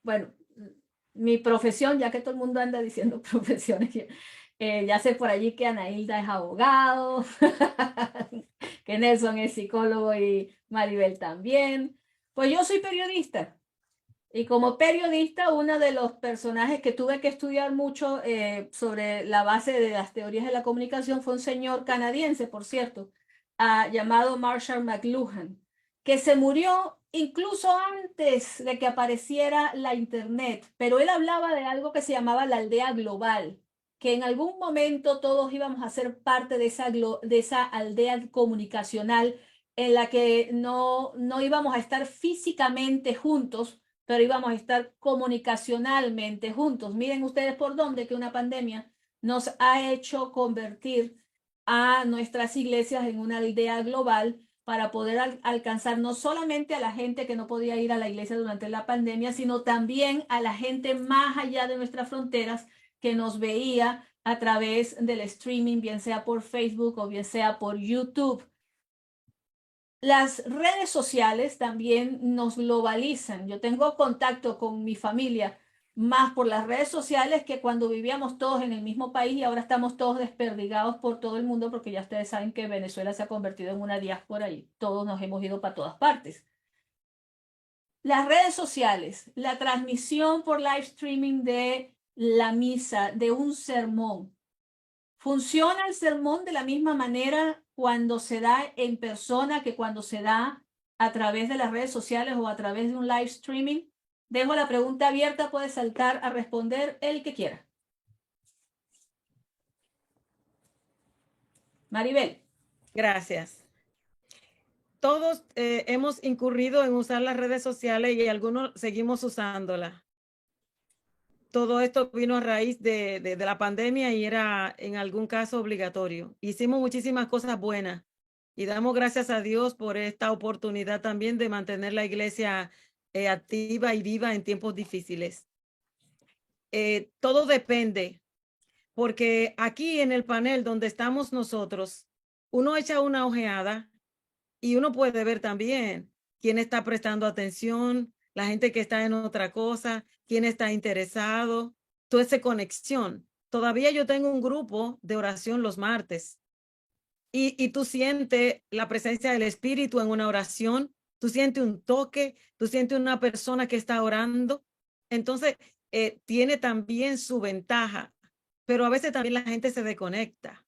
bueno, mi profesión, ya que todo el mundo anda diciendo profesiones, ya sé por allí que Ana Hilda es abogado, que Nelson es psicólogo y Maribel también. Pues yo soy periodista. Y como periodista, uno de los personajes que tuve que estudiar mucho sobre la base de las teorías de la comunicación fue un señor canadiense, por cierto, llamado Marshall McLuhan, que se murió incluso antes de que apareciera la internet, pero él hablaba de algo que se llamaba la aldea global, que en algún momento todos íbamos a ser parte de esa aldea comunicacional en la que no íbamos a estar físicamente juntos, pero íbamos a estar comunicacionalmente juntos. Miren ustedes por dónde que una pandemia nos ha hecho convertir a nuestras iglesias en una aldea global para poder alcanzar no solamente a la gente que no podía ir a la iglesia durante la pandemia, sino también a la gente más allá de nuestras fronteras que nos veía a través del streaming, bien sea por Facebook o bien sea por YouTube. Las redes sociales también nos globalizan. Yo tengo contacto con mi familia más por las redes sociales que cuando vivíamos todos en el mismo país y ahora estamos todos desperdigados por todo el mundo porque ya ustedes saben que Venezuela se ha convertido en una diáspora y todos nos hemos ido para todas partes. Las redes sociales, la transmisión por live streaming de la misa, de un sermón. ¿Funciona el sermón de la misma manera cuando se da en persona que cuando se da a través de las redes sociales o a través de un live streaming? Dejo la pregunta abierta, puede saltar a responder el que quiera. Maribel. Gracias. Todos hemos incurrido en usar las redes sociales y algunos seguimos usándolas. Todo esto vino a raíz de la pandemia y era en algún caso obligatorio. Hicimos muchísimas cosas buenas y damos gracias a Dios por esta oportunidad también de mantener la iglesia activa y viva en tiempos difíciles. Todo depende, porque aquí en el panel donde estamos nosotros, uno echa una ojeada y uno puede ver también quién está prestando atención, la gente que está en otra cosa, quién está interesado, toda esa conexión. Todavía yo tengo un grupo de oración los martes y tú sientes la presencia del Espíritu en una oración, tú sientes un toque, tú sientes una persona que está orando. Entonces, tiene también su ventaja, pero a veces también la gente se desconecta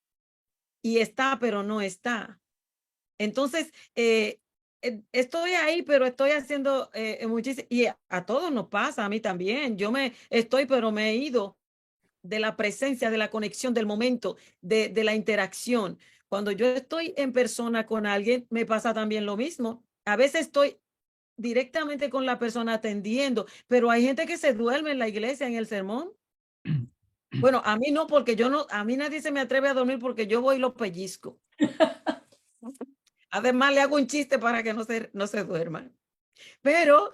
y está, pero no está. Entonces, estoy ahí, pero estoy haciendo muchísimo, y a todos nos pasa, a mí también. Yo pero me he ido de la presencia, de la conexión, del momento, de la interacción. Cuando yo estoy en persona con alguien, me pasa también lo mismo. A veces estoy directamente con la persona atendiendo, pero hay gente que se duerme en la iglesia, en el sermón. Bueno, a mí no, porque a mí nadie se me atreve a dormir porque yo voy y lo pellizco. Además, le hago un chiste para que no se duerman. Pero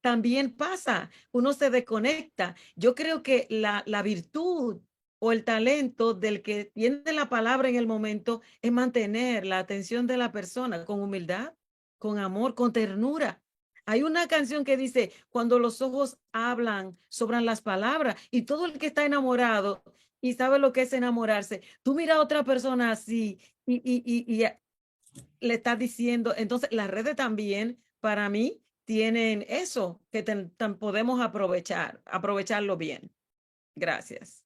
también pasa, uno se desconecta. Yo creo que la virtud o el talento del que tiene la palabra en el momento es mantener la atención de la persona con humildad, con amor, con ternura. Hay una canción que dice, cuando los ojos hablan, sobran las palabras, y todo el que está enamorado y sabe lo que es enamorarse, tú mira a otra persona así y le estás diciendo. Entonces las redes también para mí tienen eso que podemos aprovecharlo bien. Gracias.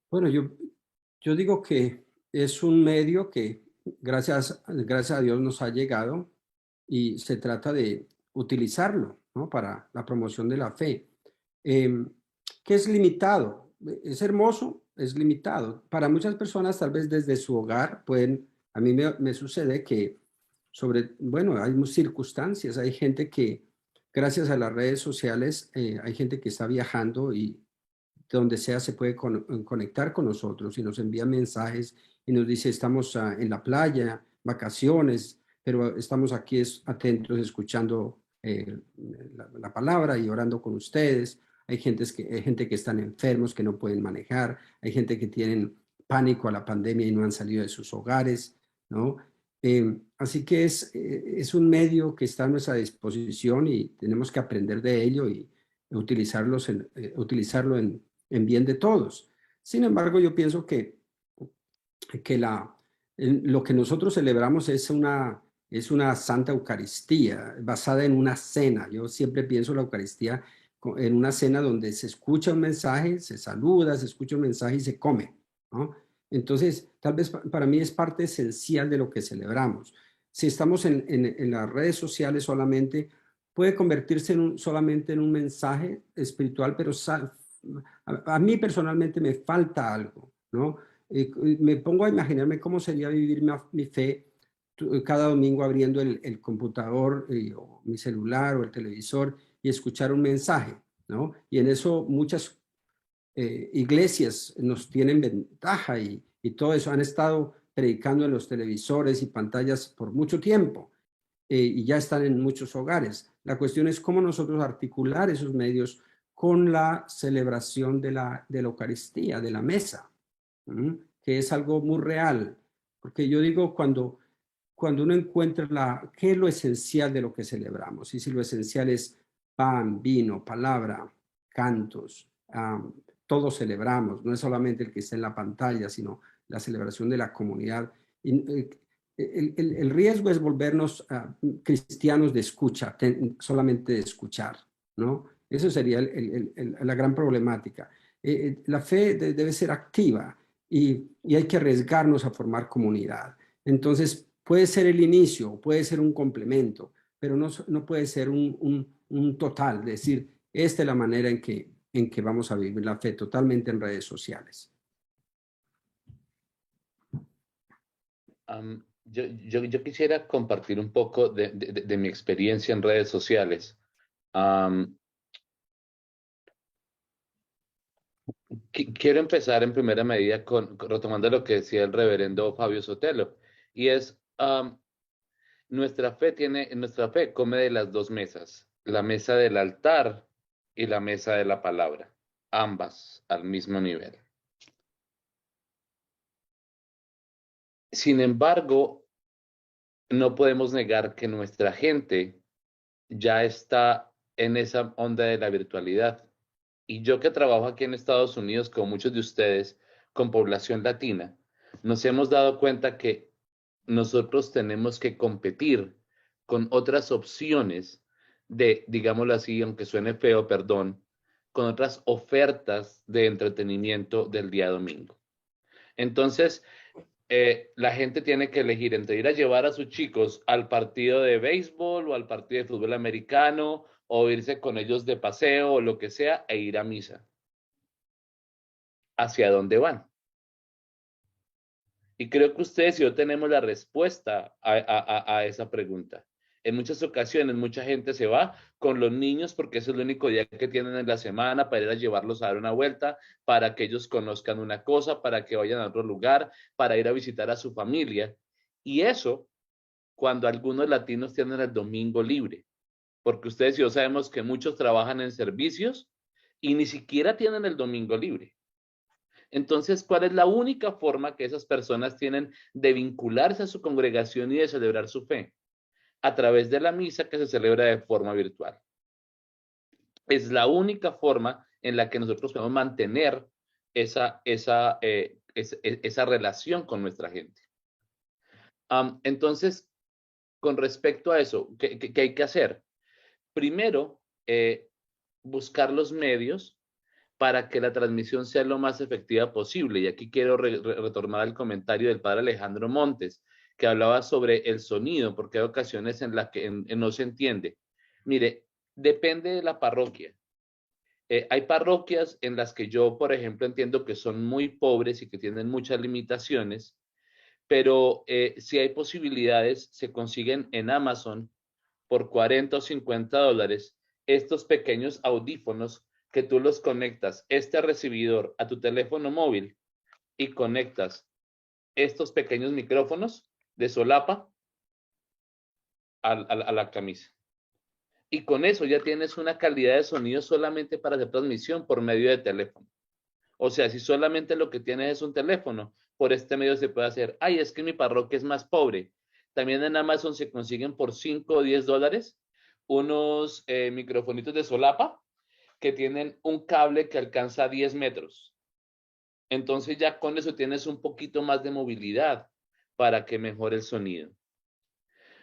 Bueno, yo digo que es un medio que gracias a Dios nos ha llegado y se trata de utilizarlo, ¿no? Para la promoción de la fe. Que es limitado, es hermoso, es limitado. Para muchas personas, tal vez desde su hogar, a mí me sucede que bueno, hay circunstancias, hay gente que gracias a las redes sociales, hay gente que está viajando y donde sea se puede conectar con nosotros y nos envía mensajes y nos dice estamos en la playa, vacaciones, pero estamos aquí atentos escuchando la palabra y orando con ustedes. Hay gente que están enfermos, que no pueden manejar, hay gente que tienen pánico a la pandemia y no han salido de sus hogares, ¿no? Así que es un medio que está a nuestra disposición y tenemos que aprender de ello y utilizarlo en bien de todos. Sin embargo, yo pienso que lo que nosotros celebramos es una Santa Eucaristía basada en una cena. Yo siempre pienso la Eucaristía en una cena donde se escucha un mensaje, se saluda, se escucha un mensaje y se come, ¿no? Entonces, tal vez para mí es parte esencial de lo que celebramos. si estamos en las redes sociales solamente, puede convertirse solamente en un mensaje espiritual, pero a mí personalmente me falta algo, ¿no? Me pongo a imaginarme cómo sería vivir mi fe cada domingo abriendo el computador o mi celular o el televisor y escuchar un mensaje, ¿no? Y en eso muchas iglesias nos tienen ventaja y todo eso. Han estado predicando en los televisores y pantallas por mucho tiempo y ya están en muchos hogares. La cuestión es cómo nosotros articular esos medios con la celebración de la Eucaristía, de la mesa, que es algo muy real. Porque yo digo, cuando uno encuentra qué es lo esencial de lo que celebramos, y si lo esencial es pan, vino, palabra, cantos, todos celebramos, no es solamente el que está en la pantalla, sino la celebración de la comunidad. Y, el riesgo es volvernos cristianos de escucha, solamente de escuchar, ¿no? Eso sería la gran problemática. La fe debe ser activa y hay que arriesgarnos a formar comunidad. Entonces, puede ser el inicio, puede ser un complemento, pero no puede ser un total, decir, esta es la manera en que vamos a vivir la fe, totalmente en redes sociales. Yo quisiera compartir un poco de mi experiencia en redes sociales. Quiero empezar en primera medida retomando lo que decía el reverendo Fabio Sotelo, y es nuestra fe come de las dos mesas, la mesa del altar y la mesa de la palabra, ambas al mismo nivel. Sin embargo, no podemos negar que nuestra gente ya está en esa onda de la virtualidad. Y yo que trabajo aquí en Estados Unidos, con muchos de ustedes, con población latina, nos hemos dado cuenta que nosotros tenemos que competir con otras opciones digámoslo así, aunque suene feo, perdón, con otras ofertas de entretenimiento del día domingo. Entonces, la gente tiene que elegir entre ir a llevar a sus chicos al partido de béisbol o al partido de fútbol americano o irse con ellos de paseo o lo que sea e ir a misa. ¿Hacia dónde van? Y creo que ustedes y yo tenemos la respuesta a esa pregunta. En muchas ocasiones, mucha gente se va con los niños porque ese es el único día que tienen en la semana para ir a llevarlos a dar una vuelta, para que ellos conozcan una cosa, para que vayan a otro lugar, para ir a visitar a su familia. Y eso cuando algunos latinos tienen el domingo libre. Porque ustedes y yo sabemos que muchos trabajan en servicios y ni siquiera tienen el domingo libre. Entonces, ¿cuál es la única forma que esas personas tienen de vincularse a su congregación y de celebrar su fe? A través de la misa que se celebra de forma virtual. Es la única forma en la que nosotros podemos mantener esa relación con nuestra gente. Entonces, con respecto a eso, ¿qué hay que hacer? Primero, buscar los medios para que la transmisión sea lo más efectiva posible. Y aquí quiero retomar el comentario del padre Alejandro Montes, que hablaba sobre el sonido, porque hay ocasiones en las que no se entiende. Mire, depende de la parroquia. Hay parroquias en las que yo, por ejemplo, entiendo que son muy pobres y que tienen muchas limitaciones, pero si hay posibilidades, se consiguen en Amazon por $40 o $50 estos pequeños audífonos que tú los conectas, este recibidor a tu teléfono móvil y conectas estos pequeños micrófonos de solapa a la camisa. Y con eso ya tienes una calidad de sonido solamente para hacer transmisión por medio de teléfono. O sea, si solamente lo que tienes es un teléfono, por este medio se puede hacer. Ay, es que mi parroquia es más pobre. También en Amazon se consiguen por $5 o $10 unos microfonitos de solapa que tienen un cable que alcanza 10 metros. Entonces ya con eso tienes un poquito más de movilidad para que mejore el sonido.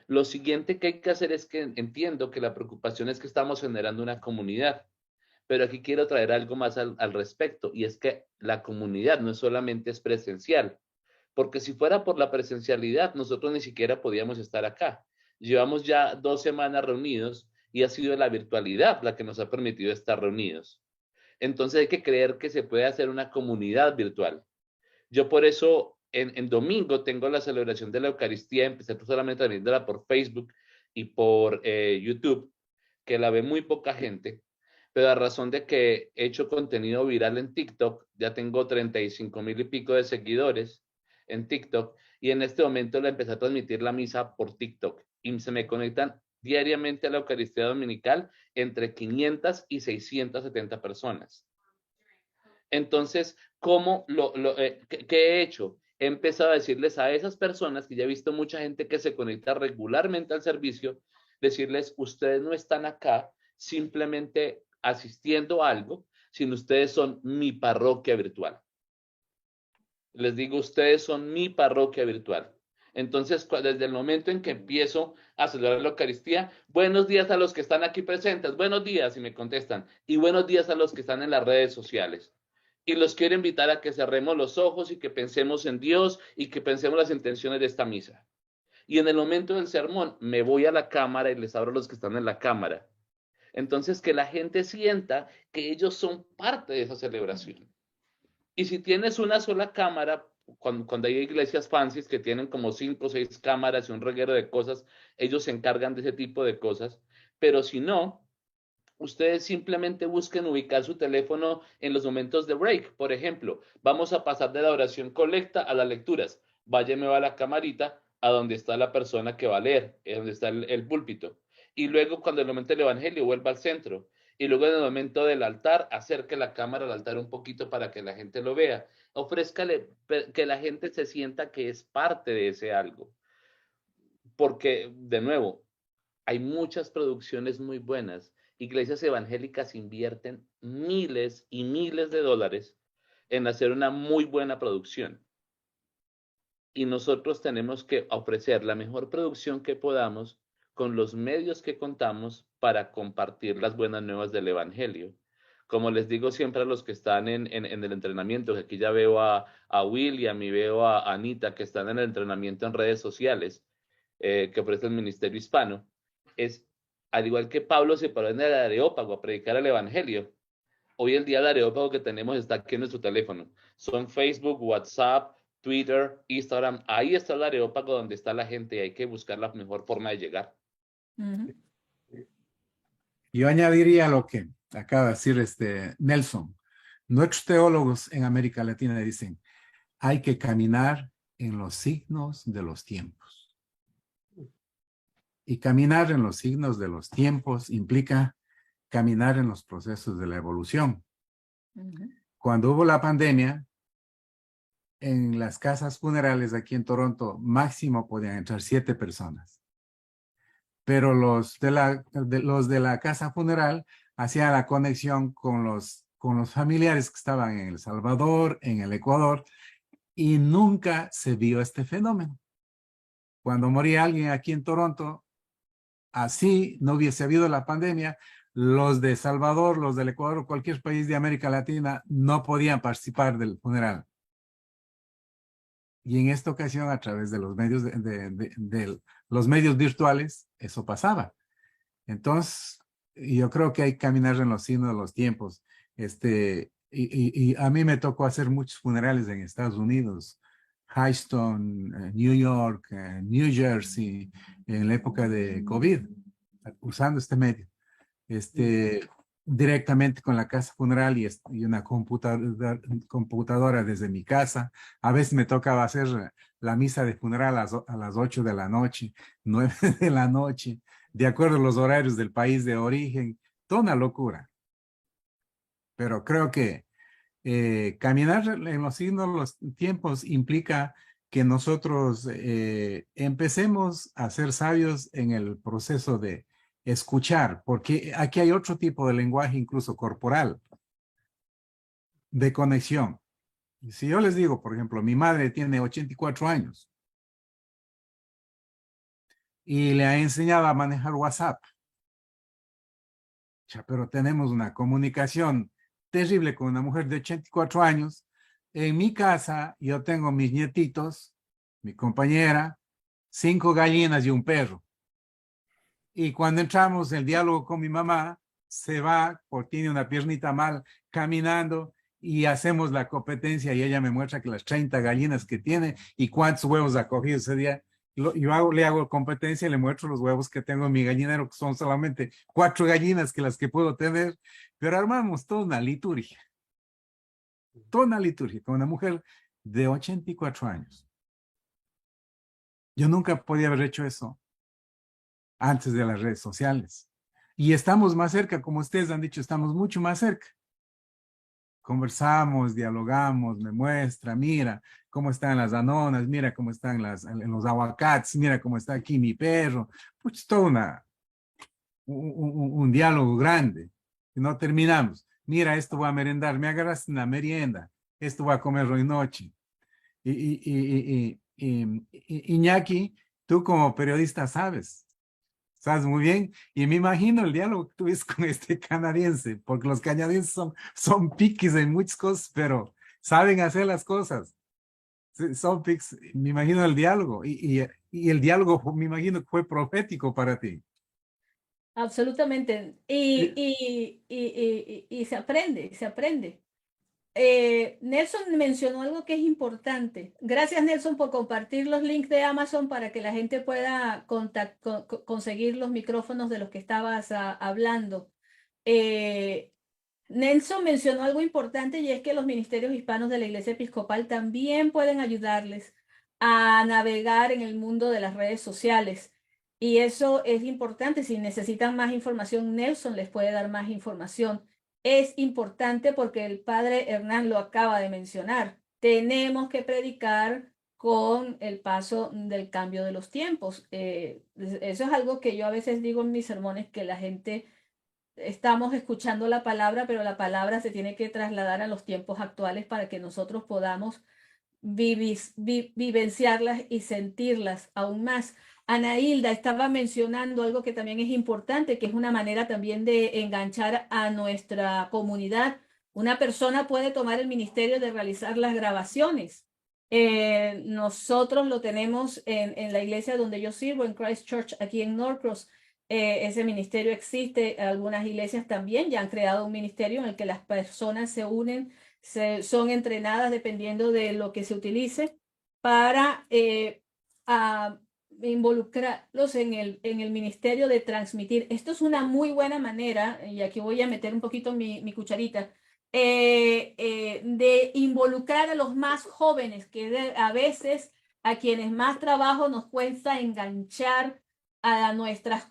Lo siguiente que hay que hacer es que entiendo que la preocupación es que estamos generando una comunidad, pero aquí quiero traer algo más al respecto, y es que la comunidad no solamente es presencial, porque si fuera por la presencialidad, nosotros ni siquiera podíamos estar acá. Llevamos ya 2 semanas reunidos y ha sido la virtualidad la que nos ha permitido estar reunidos. Entonces hay que creer que se puede hacer una comunidad virtual. Yo por eso en domingo tengo la celebración de la Eucaristía, empecé solamente transmitiéndola por Facebook y por YouTube, que la ve muy poca gente, pero a razón de que he hecho contenido viral en TikTok, ya tengo 35,000 y pico de seguidores en TikTok, y en este momento la empecé a transmitir la misa por TikTok, y se me conectan diariamente a la Eucaristía Dominical entre 500 y 670 personas. Entonces, ¿qué he hecho? He empezado a decirles a esas personas, que ya he visto mucha gente que se conecta regularmente al servicio, decirles, ustedes no están acá simplemente asistiendo a algo, sino ustedes son mi parroquia virtual. Les digo, ustedes son mi parroquia virtual. Entonces, desde el momento en que empiezo a celebrar la Eucaristía, buenos días a los que están aquí presentes, buenos días, y me contestan, y buenos días a los que están en las redes sociales. Y los quiero invitar a que cerremos los ojos y que pensemos en Dios y que pensemos las intenciones de esta misa. Y en el momento del sermón me voy a la cámara y les abro a los que están en la cámara. Entonces, que la gente sienta que ellos son parte de esa celebración. Y si tienes una sola cámara, cuando hay iglesias fancies que tienen como 5 o 6 cámaras y un reguero de cosas, ellos se encargan de ese tipo de cosas. Pero si no, ustedes simplemente busquen ubicar su teléfono en los momentos de break. Por ejemplo, vamos a pasar de la oración colecta a las lecturas. Váyame a la camarita a donde está la persona que va a leer, donde está el púlpito. Y luego, cuando el momento del evangelio, vuelva al centro. Y luego, en el momento del altar, acerque la cámara al altar un poquito para que la gente lo vea. Ofrézcale que la gente se sienta que es parte de ese algo. Porque, de nuevo, hay muchas producciones muy buenas. Iglesias evangélicas invierten miles y miles de dólares en hacer una muy buena producción. Y nosotros tenemos que ofrecer la mejor producción que podamos con los medios que contamos para compartir las buenas nuevas del Evangelio. Como les digo siempre a los que están en el entrenamiento, que aquí ya veo a William y veo a Anita que están en el entrenamiento en redes sociales, que ofrece el Ministerio Hispano, es, al igual que Pablo se paró en el Areópago a predicar el Evangelio, hoy el día de Areópago que tenemos está aquí en nuestro teléfono. Son Facebook, WhatsApp, Twitter, Instagram. Ahí está el Areópago donde está la gente y hay que buscar la mejor forma de llegar. Yo añadiría lo que acaba de decir Nelson. Nuestros teólogos en América Latina dicen, hay que caminar en los signos de los tiempos. Y caminar en los signos de los tiempos implica caminar en los procesos de la evolución. Cuando hubo la pandemia, en las casas funerales aquí en Toronto, máximo podían entrar 7 personas. Pero los de la casa funeral hacían la conexión con los familiares que estaban en El Salvador, en el Ecuador, y nunca se vio este fenómeno. Cuando moría alguien aquí en Toronto, así no hubiese habido la pandemia, los de Salvador, los del Ecuador, cualquier país de América Latina no podían participar del funeral. Y en esta ocasión, a través de los medios, los medios virtuales, eso pasaba. Entonces, yo creo que hay que caminar en los signos de los tiempos. Y a mí me tocó hacer muchos funerales en Estados Unidos, Houston, New York, New Jersey, en la época de COVID, usando este medio. Directamente con la casa funeral y una computadora desde mi casa. A veces me tocaba hacer la misa de funeral a las 8 de la noche, 9 de la noche, de acuerdo a los horarios del país de origen. Toda una locura. Pero creo que caminar en los signos de los tiempos implica que nosotros empecemos a ser sabios en el proceso de escuchar, porque aquí hay otro tipo de lenguaje, incluso corporal, de conexión. Si yo les digo, por ejemplo, mi madre tiene 84 años y le ha enseñado a manejar WhatsApp, pero tenemos una comunicación terrible con una mujer de 84 años En mi casa yo tengo mis nietitos, mi compañera, 5 gallinas y un perro. Y cuando entramos en el diálogo con mi mamá, se va porque tiene una piernita mal caminando y hacemos la competencia y ella me muestra que las 30 gallinas que tiene y cuántos huevos ha cogido ese día. Le hago competencia y le muestro los huevos que tengo en mi gallinero, que son solamente 4 gallinas que las que puedo tener, pero armamos toda una liturgia con una mujer de 84 años. Yo nunca podía haber hecho eso antes de las redes sociales. Y estamos más cerca, como ustedes han dicho, estamos mucho más cerca. Conversamos, dialogamos, me muestra, mira cómo están las danonas, mira cómo están los aguacates, mira cómo está aquí mi perro. Pues todo un diálogo grande. Y no terminamos. Mira, esto voy a merendar, me agarraste una merienda, esto voy a comer hoy noche. Iñaki, tú como periodista sabes muy bien, y me imagino el diálogo que tuviste con este canadiense, porque los canadienses son piquis en muchas cosas, pero saben hacer las cosas. Son piquis, me imagino el diálogo, y el diálogo me imagino que fue profético para ti. Absolutamente. Y se aprende, se aprende. Nelson mencionó algo que es importante. Gracias, Nelson, por compartir los links de Amazon para que la gente pueda conseguir los micrófonos de los que estabas hablando. Nelson mencionó algo importante y es que los ministerios hispanos de la Iglesia Episcopal también pueden ayudarles a navegar en el mundo de las redes sociales. Y eso es importante. Si necesitan más información, Nelson les puede dar más información. Es importante porque el padre Hernán lo acaba de mencionar. Tenemos que predicar con el paso del cambio de los tiempos. Eso es algo que yo a veces digo en mis sermones, que la gente, estamos escuchando la palabra, pero la palabra se tiene que trasladar a los tiempos actuales para que nosotros podamos vivenciarlas y sentirlas aún más. Ana Hilda estaba mencionando algo que también es importante, que es una manera también de enganchar a nuestra comunidad. Una persona puede tomar el ministerio de realizar las grabaciones. Nosotros lo tenemos en la iglesia donde yo sirvo, en Christ Church, aquí en Norcross. Ese ministerio existe. Algunas iglesias también ya han creado un ministerio en el que las personas se unen, son entrenadas dependiendo de lo que se utilice para involucrarlos en el ministerio de transmitir. Esto es una muy buena manera, y aquí voy a meter un poquito mi cucharita, de involucrar a los más jóvenes, que a veces a quienes más trabajo nos cuesta enganchar en nuestras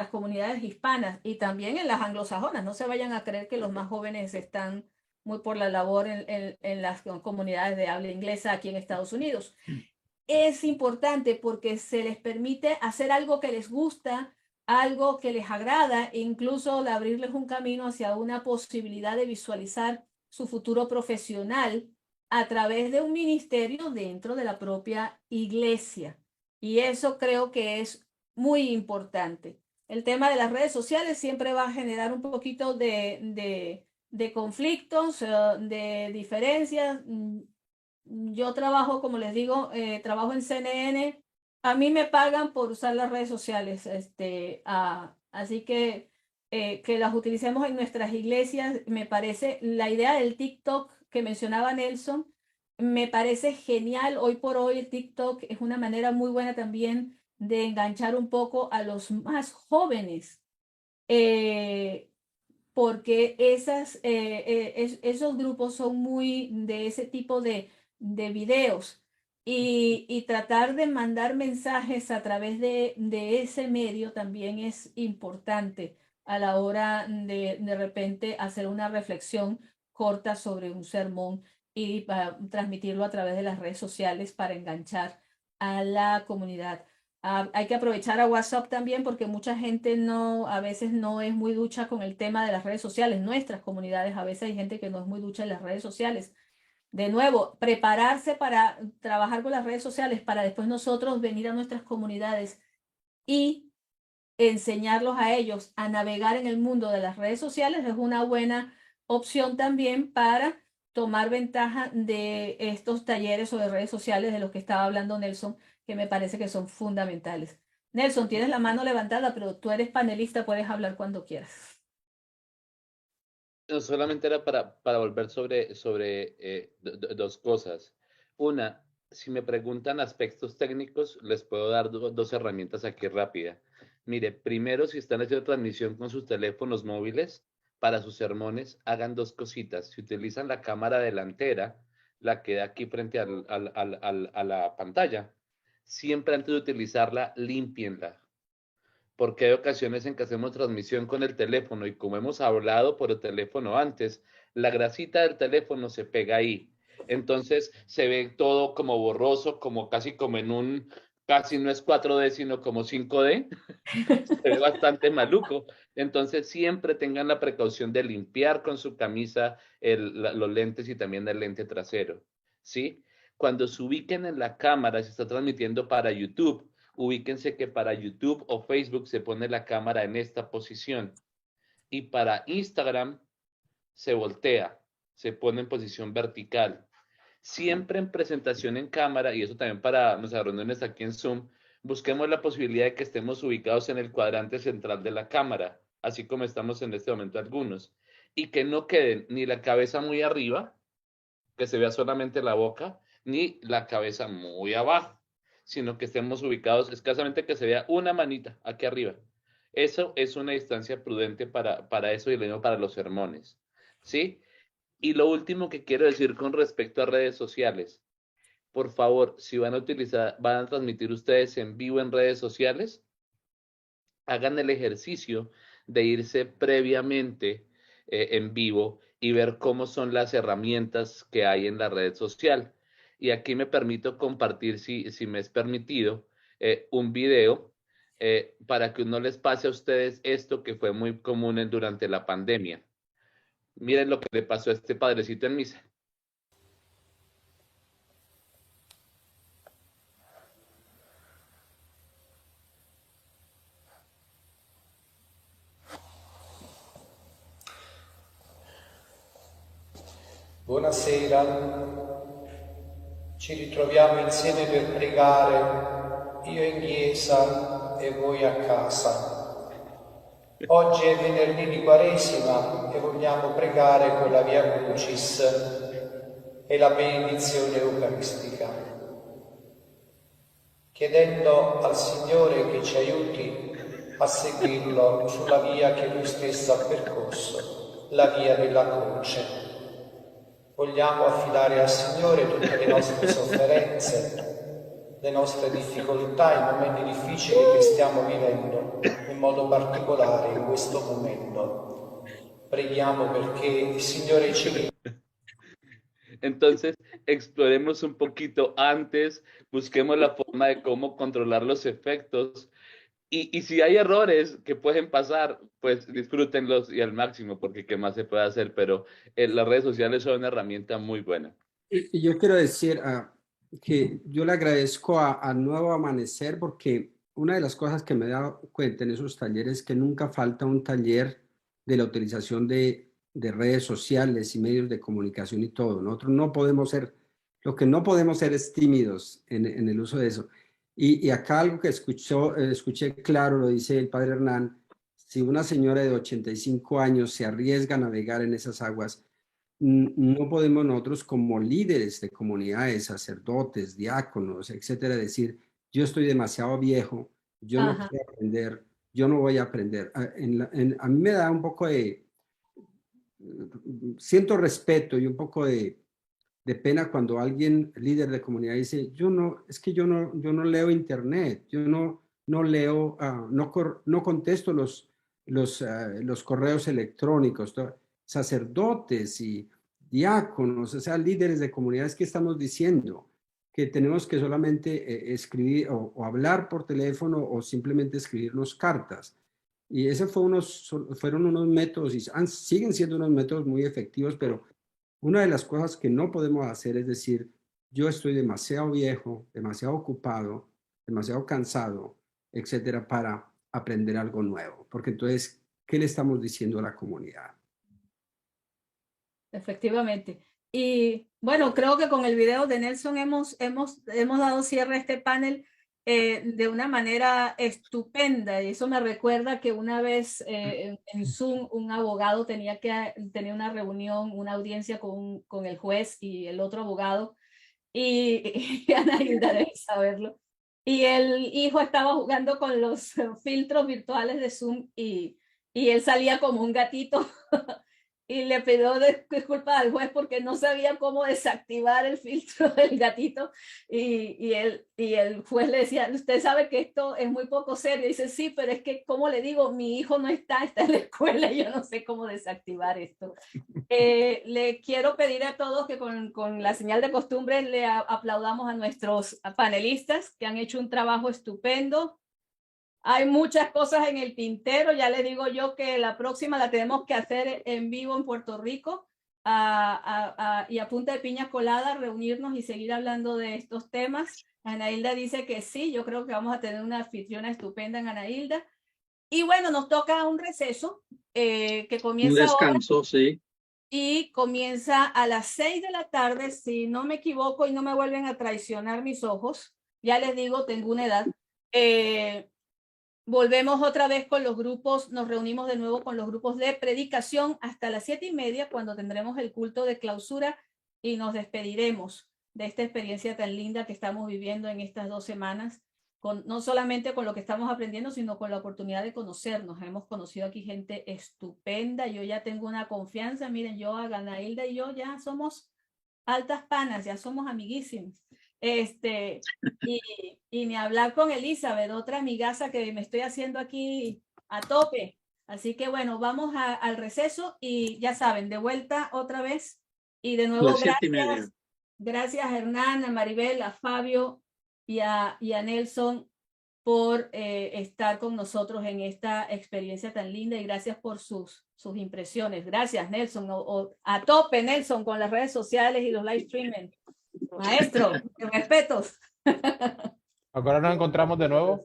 comunidades hispanas y también en las anglosajonas. No se vayan a creer que los más jóvenes están muy por la labor en las comunidades de habla inglesa aquí en Estados Unidos. Es importante porque se les permite hacer algo que les gusta, algo que les agrada, e incluso abrirles un camino hacia una posibilidad de visualizar su futuro profesional a través de un ministerio dentro de la propia iglesia. Y eso creo que es muy importante. El tema de las redes sociales siempre va a generar un poquito de conflictos, de diferencias. Yo trabajo, como les digo, trabajo en CNN. A mí me pagan por usar las redes sociales, así que las utilicemos en nuestras iglesias. Me parece la idea del TikTok que mencionaba Nelson, me parece genial. Hoy por hoy el TikTok es una manera muy buena también de enganchar un poco a los más jóvenes, porque esos grupos son muy de ese tipo de videos, y tratar de mandar mensajes a través de ese medio también es importante a la hora de repente hacer una reflexión corta sobre un sermón y transmitirlo a través de las redes sociales para enganchar a la comunidad. Hay que aprovechar a WhatsApp también porque mucha gente a veces no es muy ducha con el tema de las redes sociales. Nuestras comunidades, a veces hay gente que no es muy ducha en las redes sociales. De nuevo, prepararse para trabajar con las redes sociales para después nosotros venir a nuestras comunidades y enseñarlos a ellos a navegar en el mundo de las redes sociales es una buena opción también para tomar ventaja de estos talleres o de redes sociales de los que estaba hablando Nelson, que me parece que son fundamentales. Nelson, tienes la mano levantada, pero tú eres panelista, puedes hablar cuando quieras. No, solamente era para volver sobre dos cosas. Una, si me preguntan aspectos técnicos, les puedo dar dos herramientas aquí rápida. Mire, primero, si están haciendo transmisión con sus teléfonos móviles para sus sermones, hagan dos cositas. Si utilizan la cámara delantera, la que da aquí frente a la pantalla, siempre antes de utilizarla, límpienla, porque hay ocasiones en que hacemos transmisión con el teléfono y como hemos hablado por el teléfono antes, la grasita del teléfono se pega ahí. Entonces se ve todo como borroso, como casi como en un, casi no es 4D, sino como 5D. Se ve bastante maluco. Entonces siempre tengan la precaución de limpiar con su camisa los lentes y también el lente trasero, ¿sí? Cuando se ubiquen en la cámara, se está transmitiendo para YouTube, ubíquense que para YouTube o Facebook se pone la cámara en esta posición y para Instagram se voltea, se pone en posición vertical. Siempre en presentación en cámara, y eso también para nuestras reuniones aquí en Zoom, busquemos la posibilidad de que estemos ubicados en el cuadrante central de la cámara, así como estamos en este momento algunos, y que no queden ni la cabeza muy arriba, que se vea solamente la boca, ni la cabeza muy abajo, sino que estemos ubicados escasamente que se vea una manita aquí arriba. Eso es una distancia prudente para eso y lo mismo para los sermones, ¿sí? Y lo último que quiero decir con respecto a redes sociales, por favor, si van a transmitir ustedes en vivo en redes sociales, hagan el ejercicio de irse previamente en vivo y ver cómo son las herramientas que hay en la red social. Y aquí me permito compartir, si me es permitido, un video para que no les pase a ustedes esto que fue muy común durante la pandemia. Miren lo que le pasó a este padrecito en misa. Buonasera, ci ritroviamo insieme per pregare, io in chiesa e voi a casa. Oggi è venerdì di Quaresima e vogliamo pregare con la Via Crucis e la benedizione eucaristica, chiedendo al Signore che ci aiuti a seguirlo sulla via che Lui stesso ha percorso, la via della croce. Vogliamo affidare al Signore tutte le nostre sofferenze, le nostre difficoltà, i momenti difficili che stiamo vivendo, in modo particolare in questo momento. Preghiamo perché il Signore ci... Entonces, exploremos un poquito antes, busquemos la forma de cómo controlar los efectos. Y si hay errores que pueden pasar, pues disfrútenlos y al máximo, porque qué más se puede hacer, pero las redes sociales son una herramienta muy buena. Y yo quiero decir que yo le agradezco a Nuevo Amanecer porque una de las cosas que me he dado cuenta en esos talleres es que nunca falta un taller de la utilización de redes sociales y medios de comunicación y todo. Nosotros no podemos ser, lo que no podemos ser es tímidos en el uso de eso. Y acá algo que escuché claro, lo dice el padre Hernán, si una señora de 85 años se arriesga a navegar en esas aguas, no podemos nosotros como líderes de comunidades, sacerdotes, diáconos, etcétera, decir, yo estoy demasiado viejo, yo no quiero aprender, yo no voy a aprender. A mí me da un poco de, siento respeto y un poco de pena cuando alguien, líder de comunidad, dice, es que yo no leo internet, yo no leo, no contesto los correos electrónicos, sacerdotes y diáconos, o sea, líderes de comunidades, que estamos diciendo que tenemos que solamente escribir o hablar por teléfono o simplemente escribirnos cartas. Y ese fueron unos métodos y siguen siendo unos métodos muy efectivos, pero una de las cosas que no podemos hacer es decir, yo estoy demasiado viejo, demasiado ocupado, demasiado cansado, etcétera, para aprender algo nuevo. Porque entonces, ¿qué le estamos diciendo a la comunidad? Efectivamente. Y bueno, creo que con el video de Nelson hemos dado cierre a este panel de una manera estupenda. Y eso me recuerda que una vez en Zoom un abogado tenía que tener una reunión, una audiencia con el juez y el otro abogado. Y Ana Hilda debe saberlo. Y el hijo estaba jugando con los filtros virtuales de Zoom y él salía como un gatito. Y le pidió disculpas al juez porque no sabía cómo desactivar el filtro del gatito. Y el juez le decía, usted sabe que esto es muy poco serio. Y dice, sí, pero es que, ¿cómo le digo? Mi hijo no está en la escuela y yo no sé cómo desactivar esto. Le quiero pedir a todos que con la señal de costumbre le aplaudamos a nuestros panelistas que han hecho un trabajo estupendo. Hay muchas cosas en el tintero, ya les digo yo que la próxima la tenemos que hacer en vivo en Puerto Rico y a punta de piña colada, reunirnos y seguir hablando de estos temas. Ana Hilda dice que sí, yo creo que vamos a tener una anfitriona estupenda en Ana Hilda. Y bueno, nos toca un receso que comienza Un descanso, ahora. sí. Y comienza a las 6 de la tarde, si no me equivoco y no me vuelven a traicionar mis ojos. Ya les digo, tengo una edad. Volvemos otra vez con los grupos, nos reunimos de nuevo con los grupos de predicación hasta las 7:30 cuando tendremos el culto de clausura y nos despediremos de esta experiencia tan linda que estamos viviendo en estas 2 semanas, no solamente con lo que estamos aprendiendo, sino con la oportunidad de conocernos. Hemos conocido aquí gente estupenda, yo ya tengo una confianza, miren, yo, Ana Hilda y yo ya somos altas panas, ya somos amiguísimos. Y ni hablar con Elizabeth, otra amigaza que me estoy haciendo aquí a tope. Así que bueno, vamos al receso y ya saben, de vuelta otra vez. Y de nuevo, gracias a Hernán, a Maribel, a Fabio y a Nelson por estar con nosotros en esta experiencia tan linda y gracias por sus impresiones. Gracias, Nelson. A tope, Nelson, con las redes sociales y los live streaming. Maestro, respetos. Ahora nos encontramos de nuevo.